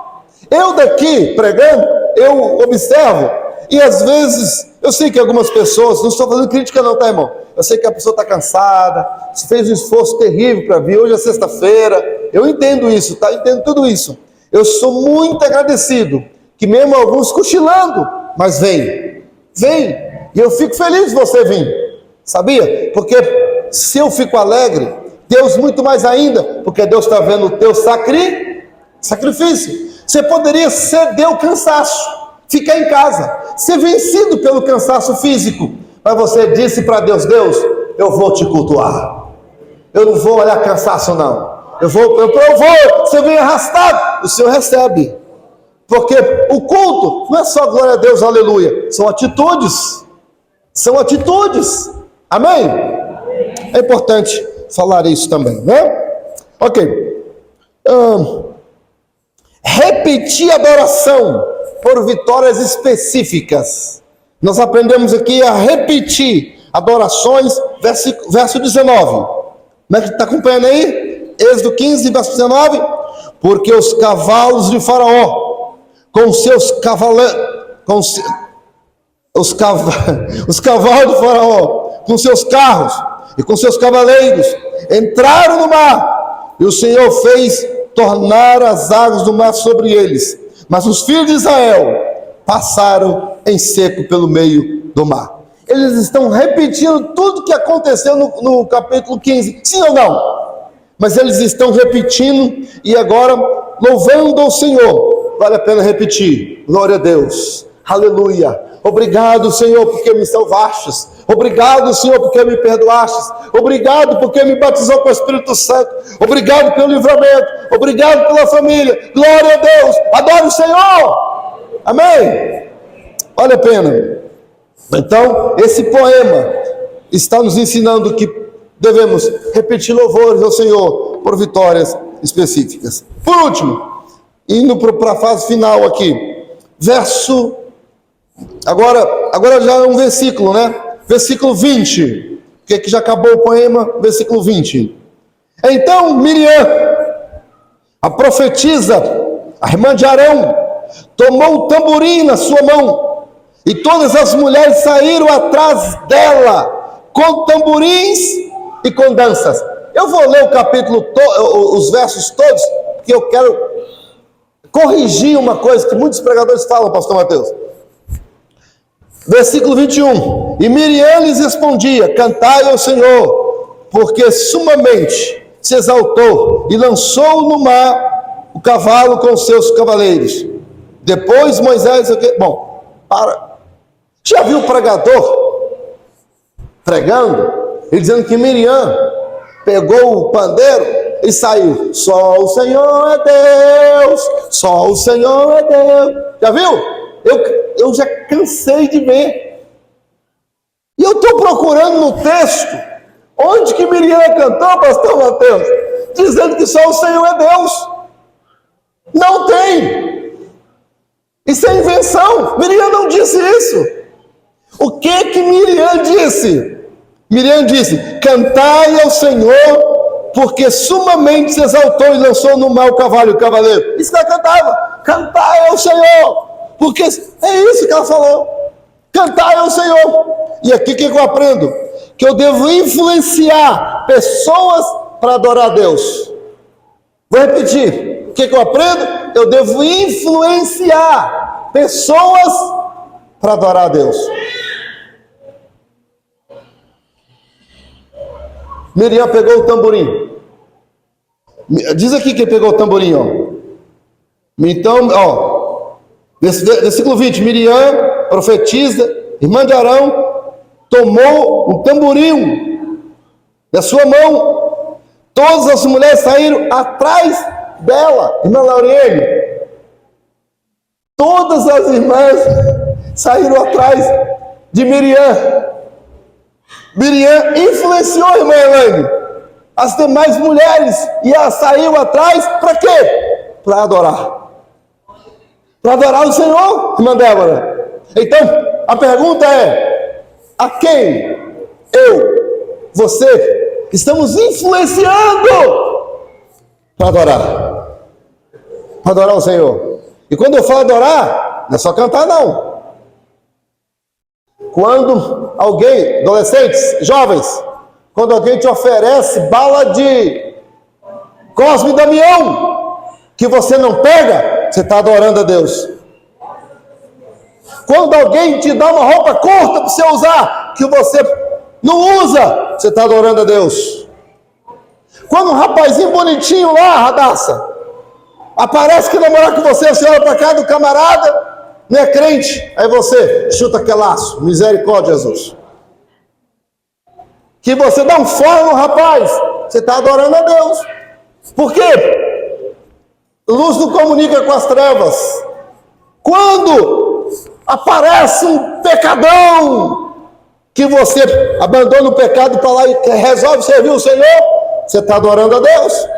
Eu daqui, pregando, eu observo, e às vezes, eu sei que algumas pessoas, não estou fazendo crítica não, tá, irmão? Eu sei que a pessoa está cansada, fez um esforço terrível para vir, hoje é sexta-feira, eu entendo isso, tá? Entendo tudo isso. Eu sou muito agradecido, que mesmo alguns cochilando, mas vem, e eu fico feliz de você vir, sabia? Porque se eu fico alegre, Deus muito mais ainda, porque Deus está vendo o teu sacrifício. Você poderia ceder o cansaço, ficar em casa, ser vencido pelo cansaço físico, mas você disse para Deus, Deus, eu vou te cultuar, eu não vou olhar cansaço não, eu vou, você vem arrastado, o Senhor recebe, porque o culto não é só glória a Deus, aleluia, são atitudes, amém? É importante falar isso também, né? Ok, repetir adoração por vitórias específicas. Nós aprendemos aqui a repetir adorações, verso 19. Como é que está acompanhando aí? Êxodo 15, verso 19. Porque os cavalos de Faraó, com seus cavalos, os cavalos de Faraó, com seus carros e com seus cavaleiros, entraram no mar, e o Senhor fez tornar as águas do mar sobre eles. Mas os filhos de Israel passaram em seco pelo meio do mar. Eles estão repetindo tudo que aconteceu no capítulo 15, sim ou não? Mas eles estão repetindo e agora louvando ao Senhor. Vale a pena repetir. Glória a Deus. Aleluia. Obrigado, Senhor, porque me salvastes. Obrigado, Senhor, porque me perdoastes. Obrigado porque me batizou com o Espírito Santo. Obrigado pelo livramento. Obrigado pela família. Glória a Deus. Adore o Senhor. Amém? Vale a pena. Então, esse poema está nos ensinando que devemos repetir louvores ao Senhor por vitórias específicas. Por último, indo para a fase final aqui, agora já é um versículo, né? Versículo 20, porque aqui já acabou o poema, versículo 20. Então Miriam, a profetisa, a irmã de Arão, tomou o tamborim na sua mão, e todas as mulheres saíram atrás dela, com tamborins e com danças. Eu vou ler o capítulo, os versos todos, porque eu quero corrigir uma coisa que muitos pregadores falam, pastor Mateus. Versículo 21. E Miriam lhes respondia: cantai ao Senhor, porque sumamente se exaltou e lançou no mar o cavalo com seus cavaleiros. Depois Moisés... Bom, já viu o pregador pregando e dizendo que Miriam pegou o pandeiro e saiu: só o Senhor é Deus, só o Senhor é Deus. Já viu? Eu já cansei de ver. E eu estou procurando no texto onde que Miriam cantou, pastor Mateus, dizendo que só o Senhor é Deus. Não tem. Isso é invenção. Miriam não disse isso. O que Miriam disse? Miriam disse: cantai ao Senhor, porque sumamente se exaltou e lançou no mar o cavalo e o cavaleiro. Isso que ela cantava: cantai ao Senhor, porque é isso que ela falou: cantai ao Senhor. E aqui o que eu aprendo? Que eu devo influenciar pessoas para adorar a Deus. Vou repetir: o que eu aprendo? Eu devo influenciar pessoas para adorar a Deus. Miriam pegou o tamborim. Diz aqui quem pegou o tamborim, ó. Então, ó, versículo 20. Miriam, profetisa, irmã de Arão, tomou um tamborim da sua mão. Todas as mulheres saíram atrás dela. Irmã Lauriane, todas as irmãs saíram atrás de Miriam. Miriam influenciou a irmã Elaine, as demais mulheres, e ela saiu atrás para quê? Para adorar. Para adorar o Senhor, irmã Débora. Então, a pergunta é: a quem você, estamos influenciando para adorar? Para adorar o Senhor. E quando eu falo adorar, não é só cantar, não. Quando alguém, adolescentes, jovens, quando alguém te oferece bala de Cosme e Damião, que você não pega, você está adorando a Deus. Quando alguém te dá uma roupa curta para você usar, que você não usa, você está adorando a Deus. Quando um rapazinho bonitinho lá, Radassa, aparece que namorar com você olha para cá do camarada, não é crente, aí você chuta aquele laço, misericórdia, Jesus. Que você dá um fora no rapaz, você está adorando a Deus. Por quê? Luz não comunica com as trevas. Quando aparece um pecadão, que você abandona o pecado para lá e resolve servir o Senhor, você está adorando a Deus.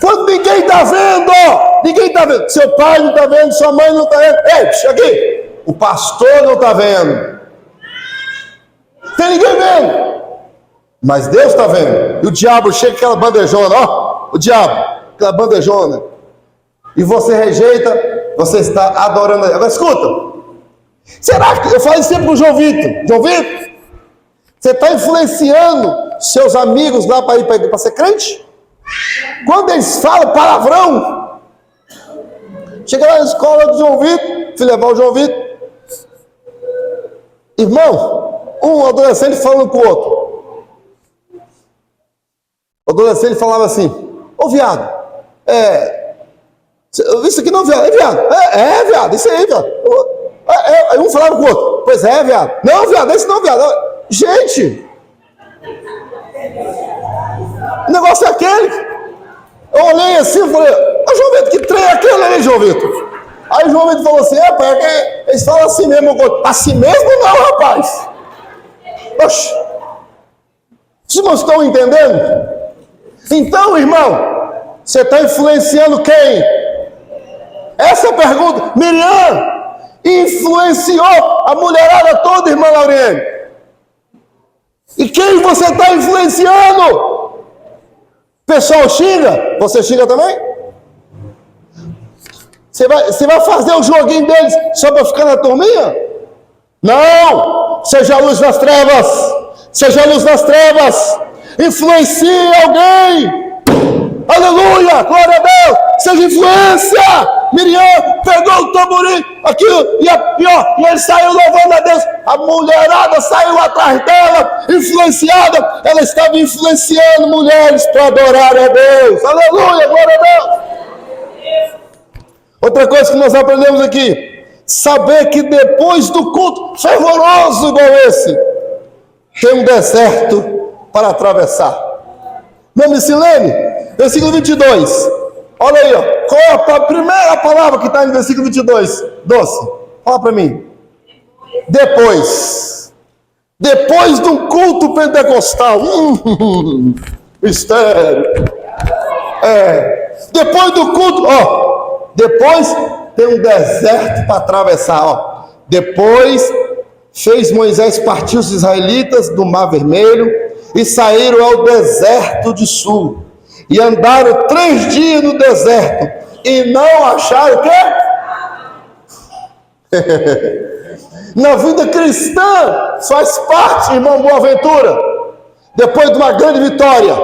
Quando ninguém está vendo, seu pai não está vendo, sua mãe não está vendo, ei, aqui, o pastor não está vendo, tem ninguém vendo, mas Deus está vendo. E o diabo chega com aquela bandejona, ó, o diabo, aquela bandejona, e você rejeita, você está adorando a Deus. Agora escuta, será que, eu falo isso sempre para o João Vitor, você está influenciando seus amigos lá para ir para ser crente? Quando eles falam palavrão, chega lá na escola do João Vitor, fui levar o João Vitor, irmão, um adolescente falando com o outro. O adolescente falava assim: ô viado, isso aqui não é viado, é viado, viado, isso aí, viado. Aí um falava com o outro: pois é, viado, não, viado, esse não, viado. Gente, o negócio é aquele. Eu olhei assim e falei: ô João Vitor, que trem é aquele aí, João Vitor? Aí o João Vitor falou assim: eles falam assim mesmo. Assim mesmo não, rapaz. Oxe, vocês não estão entendendo? Então, irmão, você está influenciando quem? Essa pergunta. Miriam influenciou a mulherada toda, irmã Lauriane. E quem você está influenciando? Pessoal xinga, você xinga também? Você vai fazer o joguinho deles só para ficar na turminha? Não! Seja a luz nas trevas! Seja a luz nas trevas! Influencie alguém! Aleluia! Glória a Deus! Seja influência! Miriam pegou o tamborim, aquilo, e ele saiu louvando a Deus. A mulherada saiu atrás dela, influenciada. Ela estava influenciando mulheres para adorar a Deus. Aleluia! Glória a Deus! Outra coisa que nós aprendemos aqui, saber que depois do culto fervoroso igual esse, tem um deserto para atravessar. Não me silene, versículo 22, olha aí, ó. Qual é a primeira palavra que está no versículo 22? Doce, fala para mim. Depois de um culto pentecostal, mistério, depois do culto, ó, depois tem um deserto para atravessar, ó. Depois fez Moisés partir os israelitas do Mar Vermelho e saíram ao deserto de Sul. E andaram 3 dias no deserto e não acharam o quê? Na vida cristã faz parte, irmão Boaventura, depois de uma grande vitória,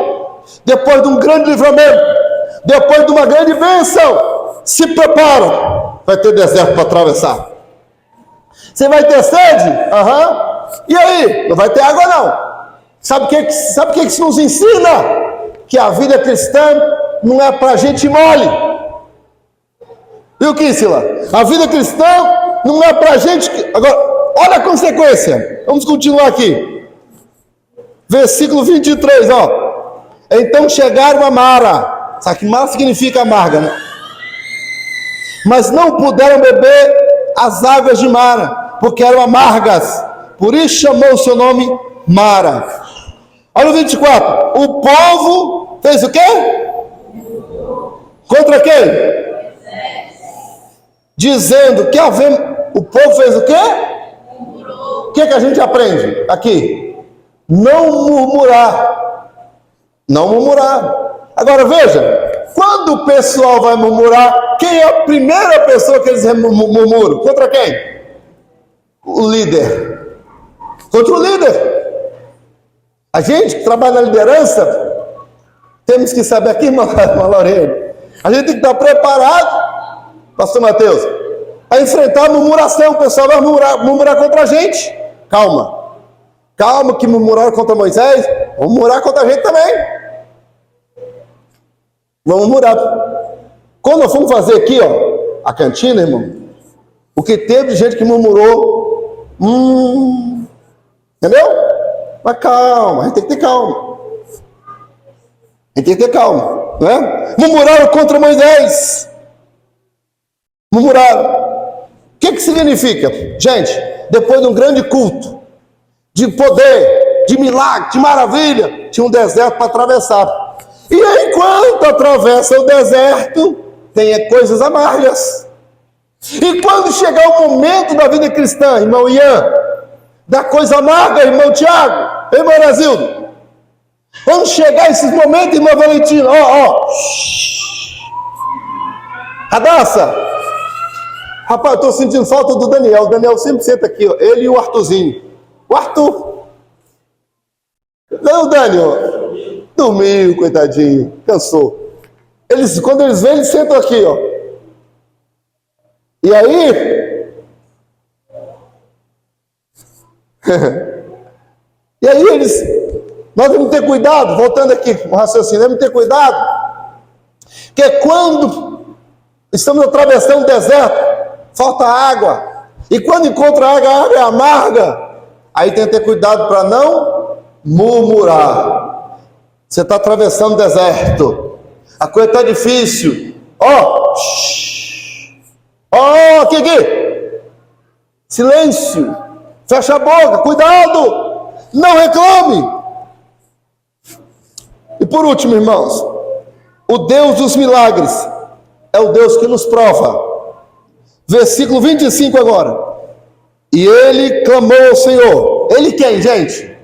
depois de um grande livramento, depois de uma grande bênção, se prepara, vai ter deserto para atravessar. Você vai ter sede? E aí? Não vai ter água não. Sabe o que isso nos ensina? Que a vida cristã não é para gente mole. Viu, Kíssila? A vida cristã não é para gente... Agora, olha a consequência. Vamos continuar aqui. Versículo 23, ó. Então chegaram a Mara. Sabe que Mara significa amarga, né? Mas não puderam beber as águas de Mara, porque eram amargas. Por isso chamou o seu nome Mara. Olha o 24. O povo fez o quê? Contra quem? Dizendo que o povo fez o quê? O que a gente aprende aqui? Não murmurar. Não murmurar. Agora veja, quando o pessoal vai murmurar, quem é a primeira pessoa que eles murmuram? Contra quem? O líder. Contra o líder. A gente que trabalha na liderança, temos que saber aqui, irmã Lorena, a gente tem que estar preparado, pastor Mateus, a enfrentar a murmuração. O pessoal vai murmurar contra a gente. Calma, que murmuraram contra Moisés, vamos murmurar contra a gente também. Vamos murmurar. Quando nós fomos fazer aqui, ó, a cantina, irmão, o que teve de gente que murmurou, entendeu? Mas calma, a gente tem que ter calma. A gente tem que ter calma, né? Murmuraram contra Moisés. Murmuraram. O que significa? Gente, depois de um grande culto, de poder, de milagre, de maravilha, tinha um deserto para atravessar. E enquanto atravessa o deserto, tem coisas amargas. E quando chegar o momento da vida cristã, irmão Ian, da coisa amarga, irmão Tiago, irmão Brasil, quando chegar esses momentos, irmão Valentina, Radassa, rapaz, eu estou sentindo falta do Daniel. O Daniel sempre senta aqui, ó, ele e o Arthurzinho. O Arthur. Não, o Daniel. Dormiu, coitadinho, cansou. Quando eles vêm, eles sentam aqui, ó. E aí... e aí nós temos que ter cuidado, voltando aqui o raciocínio, temos que ter cuidado, que quando estamos atravessando o deserto, falta água, e quando encontra água, a água é amarga, aí tem que ter cuidado para não murmurar. Você está atravessando o deserto, a coisa está difícil, aqui, silêncio, fecha a boca, cuidado, não reclame. E por último, irmãos, o Deus dos milagres é o Deus que nos prova. Versículo 25 agora. E ele clamou ao Senhor. Ele quem, gente?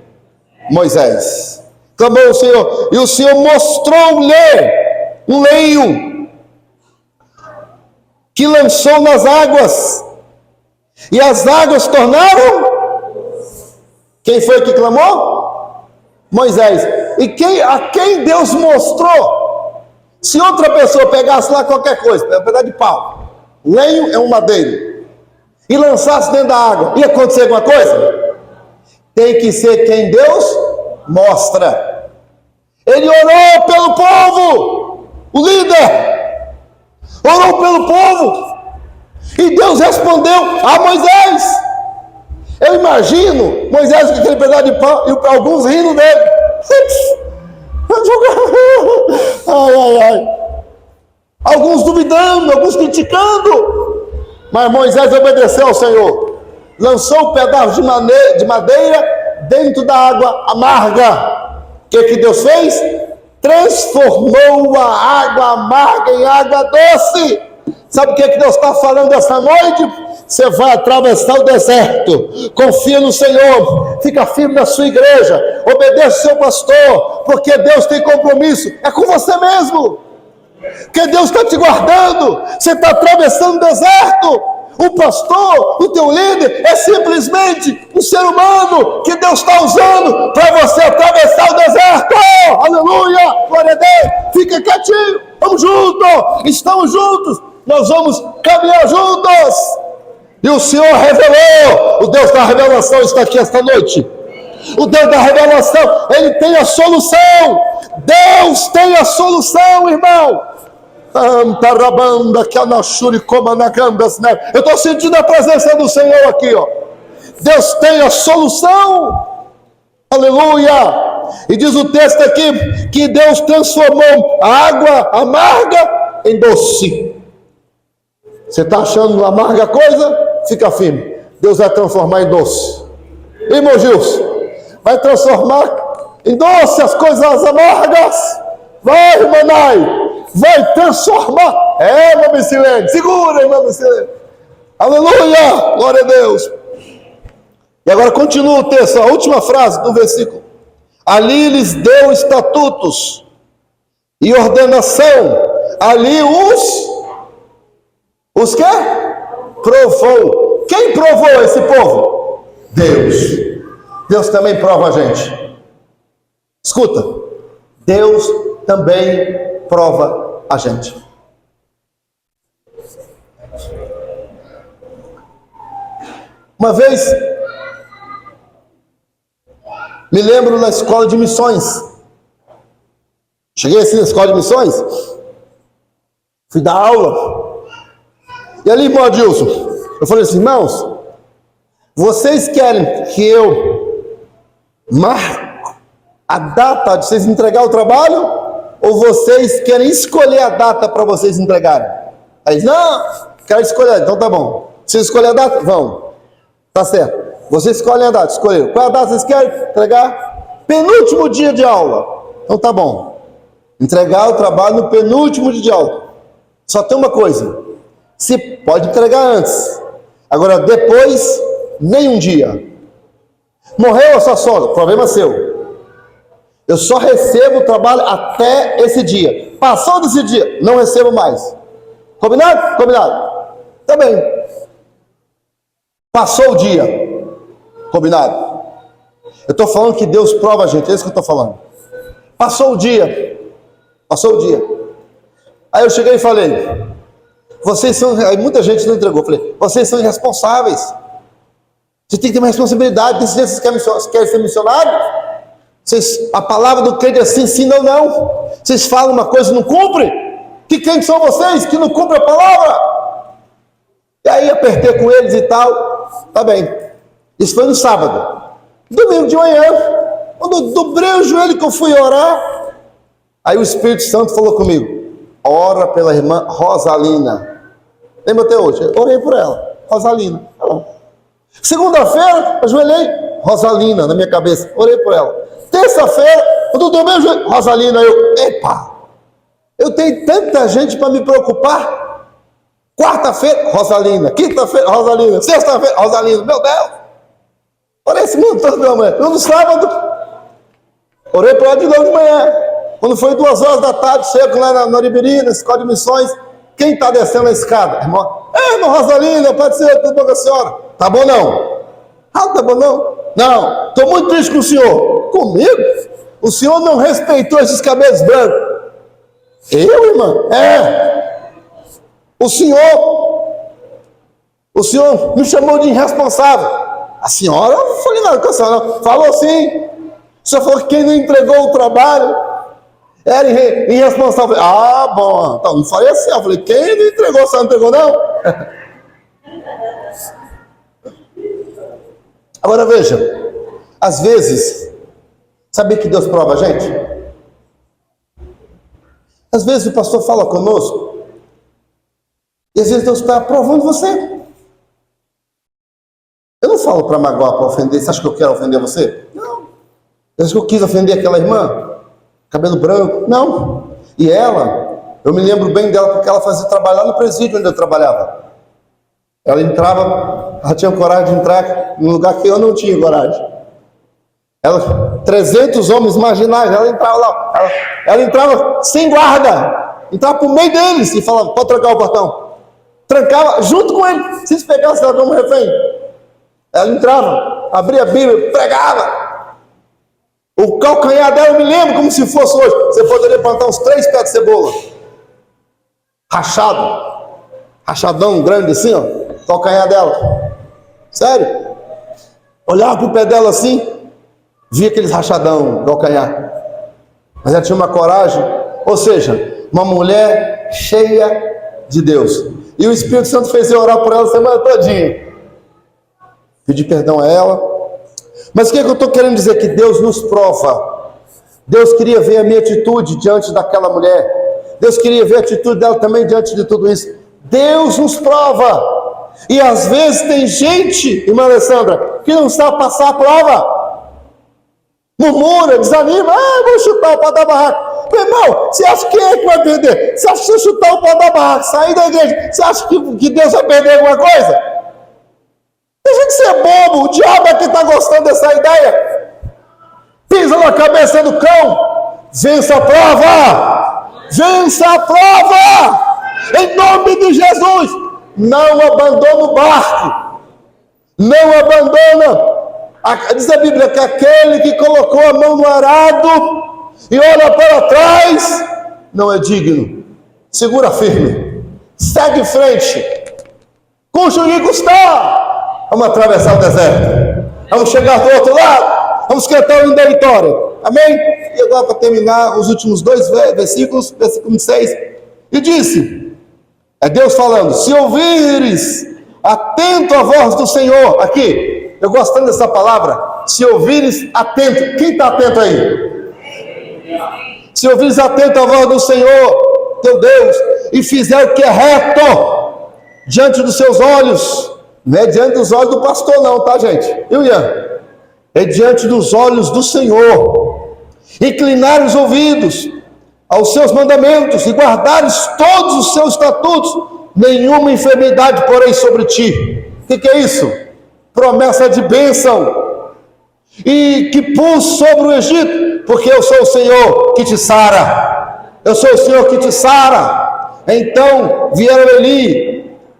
Moisés. Clamou o Senhor, e o Senhor mostrou-lhe um lenho que lançou nas águas, e as águas tornaram. Quem foi que clamou? Moisés. E a quem Deus mostrou? Se outra pessoa pegasse lá qualquer coisa, um pedaço de pau, lenho é um madeiro, e lançasse dentro da água, ia acontecer alguma coisa? Tem que ser quem Deus mostra. Ele orou pelo povo, o líder orou pelo povo, e Deus respondeu a Moisés. Eu imagino Moisés com aquele pedaço de pau e alguns rindo dele. Ai. Alguns duvidando, alguns criticando. Mas Moisés obedeceu ao Senhor. Lançou um pedaço de madeira dentro da água amarga. O que Deus fez? Transformou a água amarga em água doce. Sabe o que Deus está falando essa noite? Você vai atravessar o deserto, confia no Senhor, fica firme na sua igreja, obedeça o seu pastor, porque Deus tem compromisso, é com você mesmo, porque Deus está te guardando. Você está atravessando o deserto, o pastor, o teu líder, é simplesmente um ser humano que Deus está usando para você atravessar o deserto. Aleluia, glória a Deus. Fica quietinho, vamos juntos, estamos juntos, nós vamos caminhar juntos. E o Senhor revelou, o Deus da revelação está aqui esta noite. O Deus da revelação, Ele tem a solução. Deus tem a solução, irmão. Eu estou sentindo a presença do Senhor aqui, ó. Deus tem a solução. Aleluia. E diz o texto aqui que Deus transformou a água amarga em doce. Você está achando amarga a coisa? Fica firme. Deus vai transformar em doce. Irmão Gilson, vai transformar em doce as coisas amargas. Vai, Manai. Vai transformar. Irmã Micilene. Segura, irmã Micilene. Aleluia. Glória a Deus. E agora continua o texto, a última frase do versículo. Ali lhes deu estatutos e ordenação. Ali os quê? Provou. Quem provou esse povo? Deus. Deus também prova a gente. Escuta, Deus também prova a gente. Uma vez, me lembro na escola de missões. Cheguei assim na escola de missões, fui dar aula. E ali, irmão Adilson, eu falei assim: irmãos, vocês querem que eu marque a data de vocês entregar o trabalho? Ou vocês querem escolher a data para vocês entregarem? Aí, não, quero escolher. Então tá bom. Vocês escolhem a data? Vão. Tá certo. Vocês escolhem a data, escolheram. Qual é a data que vocês querem entregar? Penúltimo dia de aula. Então tá bom. Entregar o trabalho no penúltimo dia de aula. Só tem uma coisa. Você pode entregar antes. Agora, depois, nem um dia. Morreu a sua sogra, problema seu. Eu só recebo o trabalho até esse dia. Passou desse dia, não recebo mais. Combinado? Combinado. Tá bem. Passou o dia. Combinado. Eu estou falando que Deus prova a gente, é isso que eu estou falando. Passou o dia. Passou o dia. Aí eu cheguei e falei: vocês são, aí muita gente não entregou. Eu falei: vocês são irresponsáveis. Vocês têm que ter uma responsabilidade. Vocês querem ser missionários? A palavra do crente é assim, sim, não, não. Vocês falam uma coisa e não cumprem? Que crentes são vocês que não cumprem a palavra? E aí apertei com eles e tal. Tá bem. Isso foi no sábado. Domingo de manhã, quando eu dobrei o joelho que eu fui orar, aí o Espírito Santo falou comigo: ora pela irmã Rosalina. Lembra até hoje? Eu orei por ela. Rosalina. Segunda-feira, ajoelhei, Rosalina na minha cabeça. Orei por ela. Terça-feira, quando eu dobrei o joelho, Rosalina. Epa! Eu tenho tanta gente para me preocupar. Quarta-feira, Rosalina. Quinta-feira, Rosalina. Sexta-feira, Rosalina. Meu Deus! Olha esse mundo todo, meu amor. No sábado, Orei por ela de novo de manhã. Quando foi 2 horas da tarde, chego lá na Oribiri, na escola de missões. Quem está descendo a escada? Irmã Rosalina, pode ser, tudo bom com a senhora? Tá bom não? Ah, tá bom não? Não, estou muito triste com o senhor. Comigo? O senhor não respeitou esses cabelos brancos. Eu, irmã? O senhor me chamou de irresponsável. A senhora? Eu não falei nada com a senhora, não. Falou sim. O senhor falou que quem não entregou o trabalho era irresponsável. Ah, bom. Então, não falei assim. Eu falei, quem não entregou, você não entregou, não? Agora veja. Às vezes, sabia que Deus prova a gente? Às vezes o pastor fala conosco. E às vezes Deus está provando você. Eu não falo para magoar, para ofender. Você acha que eu quero ofender você? Não. Você acha que eu quis ofender aquela irmã? Cabelo branco? Não. E ela, eu me lembro bem dela porque ela fazia trabalho lá no presídio onde eu trabalhava. Ela entrava, ela tinha coragem de entrar num lugar que eu não tinha coragem. 300 homens marginais, ela entrava lá. Ela entrava sem guarda. Entrava por meio deles e falava, pode trancar o portão. Trancava junto com ele. Se eles pegassem ela como refém. Ela entrava, abria a Bíblia, pregava. O calcanhar dela, eu me lembro como se fosse hoje. Você poderia plantar uns 3 pés de cebola. Rachado. Rachadão grande assim, ó. Calcanhar dela. Sério. Olhava pro pé dela assim, via aqueles rachadão, calcanhar. Mas ela tinha uma coragem. Ou seja, uma mulher cheia de Deus. E o Espírito Santo fez eu orar por ela a semana todinha. Pedir perdão a ela. Mas o que eu estou querendo dizer? Que Deus nos prova. Deus queria ver a minha atitude diante daquela mulher. Deus queria ver a atitude dela também diante de tudo isso. Deus nos prova. E às vezes tem gente, irmã Alessandra, que não sabe passar a prova. Murmura, desanima. Vou chutar o pau da barraca. Meu irmão, você acha que é que vai perder? Você acha que se chutar o pau da barraca, sair da igreja, você acha que Deus vai perder alguma coisa? Deixa de ser bobo, o diabo é que está gostando dessa ideia. Pisa na cabeça do cão. Vença a prova. Vença a prova. Em nome de Jesus. Não abandona o barco. Não abandona. Diz a Bíblia que aquele que colocou a mão no arado e olha para trás, não é digno. Segura firme. Segue em frente. Custe o que custar. Vamos atravessar o deserto. Vamos chegar do outro lado. Vamos cantar o hino da vitória. Amém? E agora para terminar, os últimos 2 versículos, versículo 6. E disse, é Deus falando, se ouvires atento a voz do Senhor. Aqui, eu gosto tanto dessa palavra. Se ouvires atento. Quem está atento aí? Se ouvires atento a voz do Senhor, teu Deus, e fizer o que é reto diante dos seus olhos. Não é diante dos olhos do pastor não, tá gente? Ian? É diante dos olhos do Senhor. Inclinar os ouvidos aos seus mandamentos e guardares todos os seus estatutos, nenhuma enfermidade porém sobre ti. O que é isso? Promessa de bênção. E que pus sobre o Egito, porque eu sou o Senhor que te sara. Eu sou o Senhor que te sara. Então vieram ali,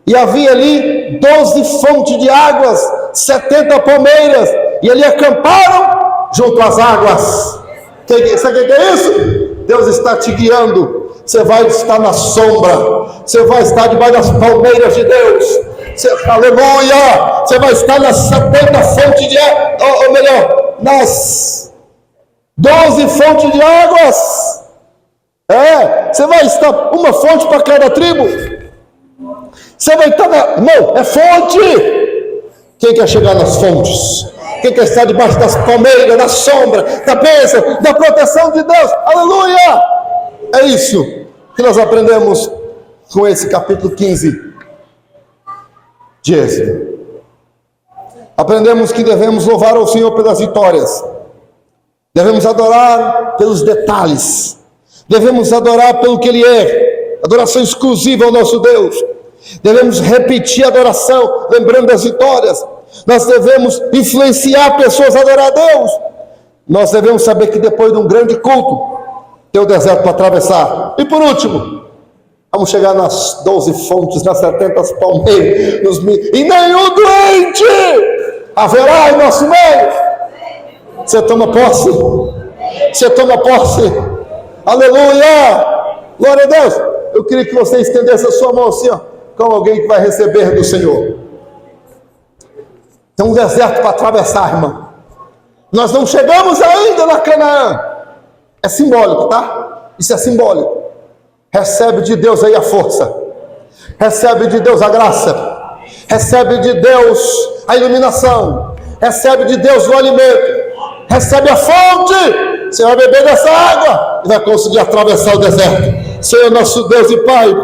e havia ali 12 fontes de águas, 70 palmeiras, e ali acamparam junto às águas. Sabe o que é isso? Deus está te guiando. Você vai estar na sombra, você vai estar debaixo das palmeiras de Deus. Aleluia! Você vai estar nas 70 fontes de águas, ou melhor, nas 12 fontes de águas. Você vai estar uma fonte para cada tribo. Você vai estar não, é fonte. Quem quer chegar nas fontes? Quem quer estar debaixo das palmeiras, da sombra, da bênção, da proteção de Deus? Aleluia! É isso que nós aprendemos com esse capítulo 15 de Êxodo. Aprendemos que devemos louvar ao Senhor pelas vitórias. Devemos adorar pelos detalhes. Devemos adorar pelo que Ele é. Adoração exclusiva ao nosso Deus. Devemos repetir a adoração, lembrando das vitórias. Nós devemos influenciar pessoas a adorar a Deus. Nós devemos saber que depois de um grande culto, tem o deserto para atravessar. E por último, vamos chegar nas 12 fontes, nas 70 palmeiras, e nenhum doente haverá em nosso meio. Você toma posse? Você toma posse? Aleluia! Glória a Deus! Eu queria que você estendesse a sua mão assim, ó, como alguém que vai receber do Senhor. Tem um deserto para atravessar, irmão. Nós não chegamos ainda na Canaã. É simbólico, tá? Isso é simbólico. Recebe de Deus aí a força. Recebe de Deus a graça. Recebe de Deus a iluminação. Recebe de Deus o alimento. Recebe a fonte. Você vai beber dessa água e vai conseguir atravessar o deserto. Senhor, nosso Deus e Pai,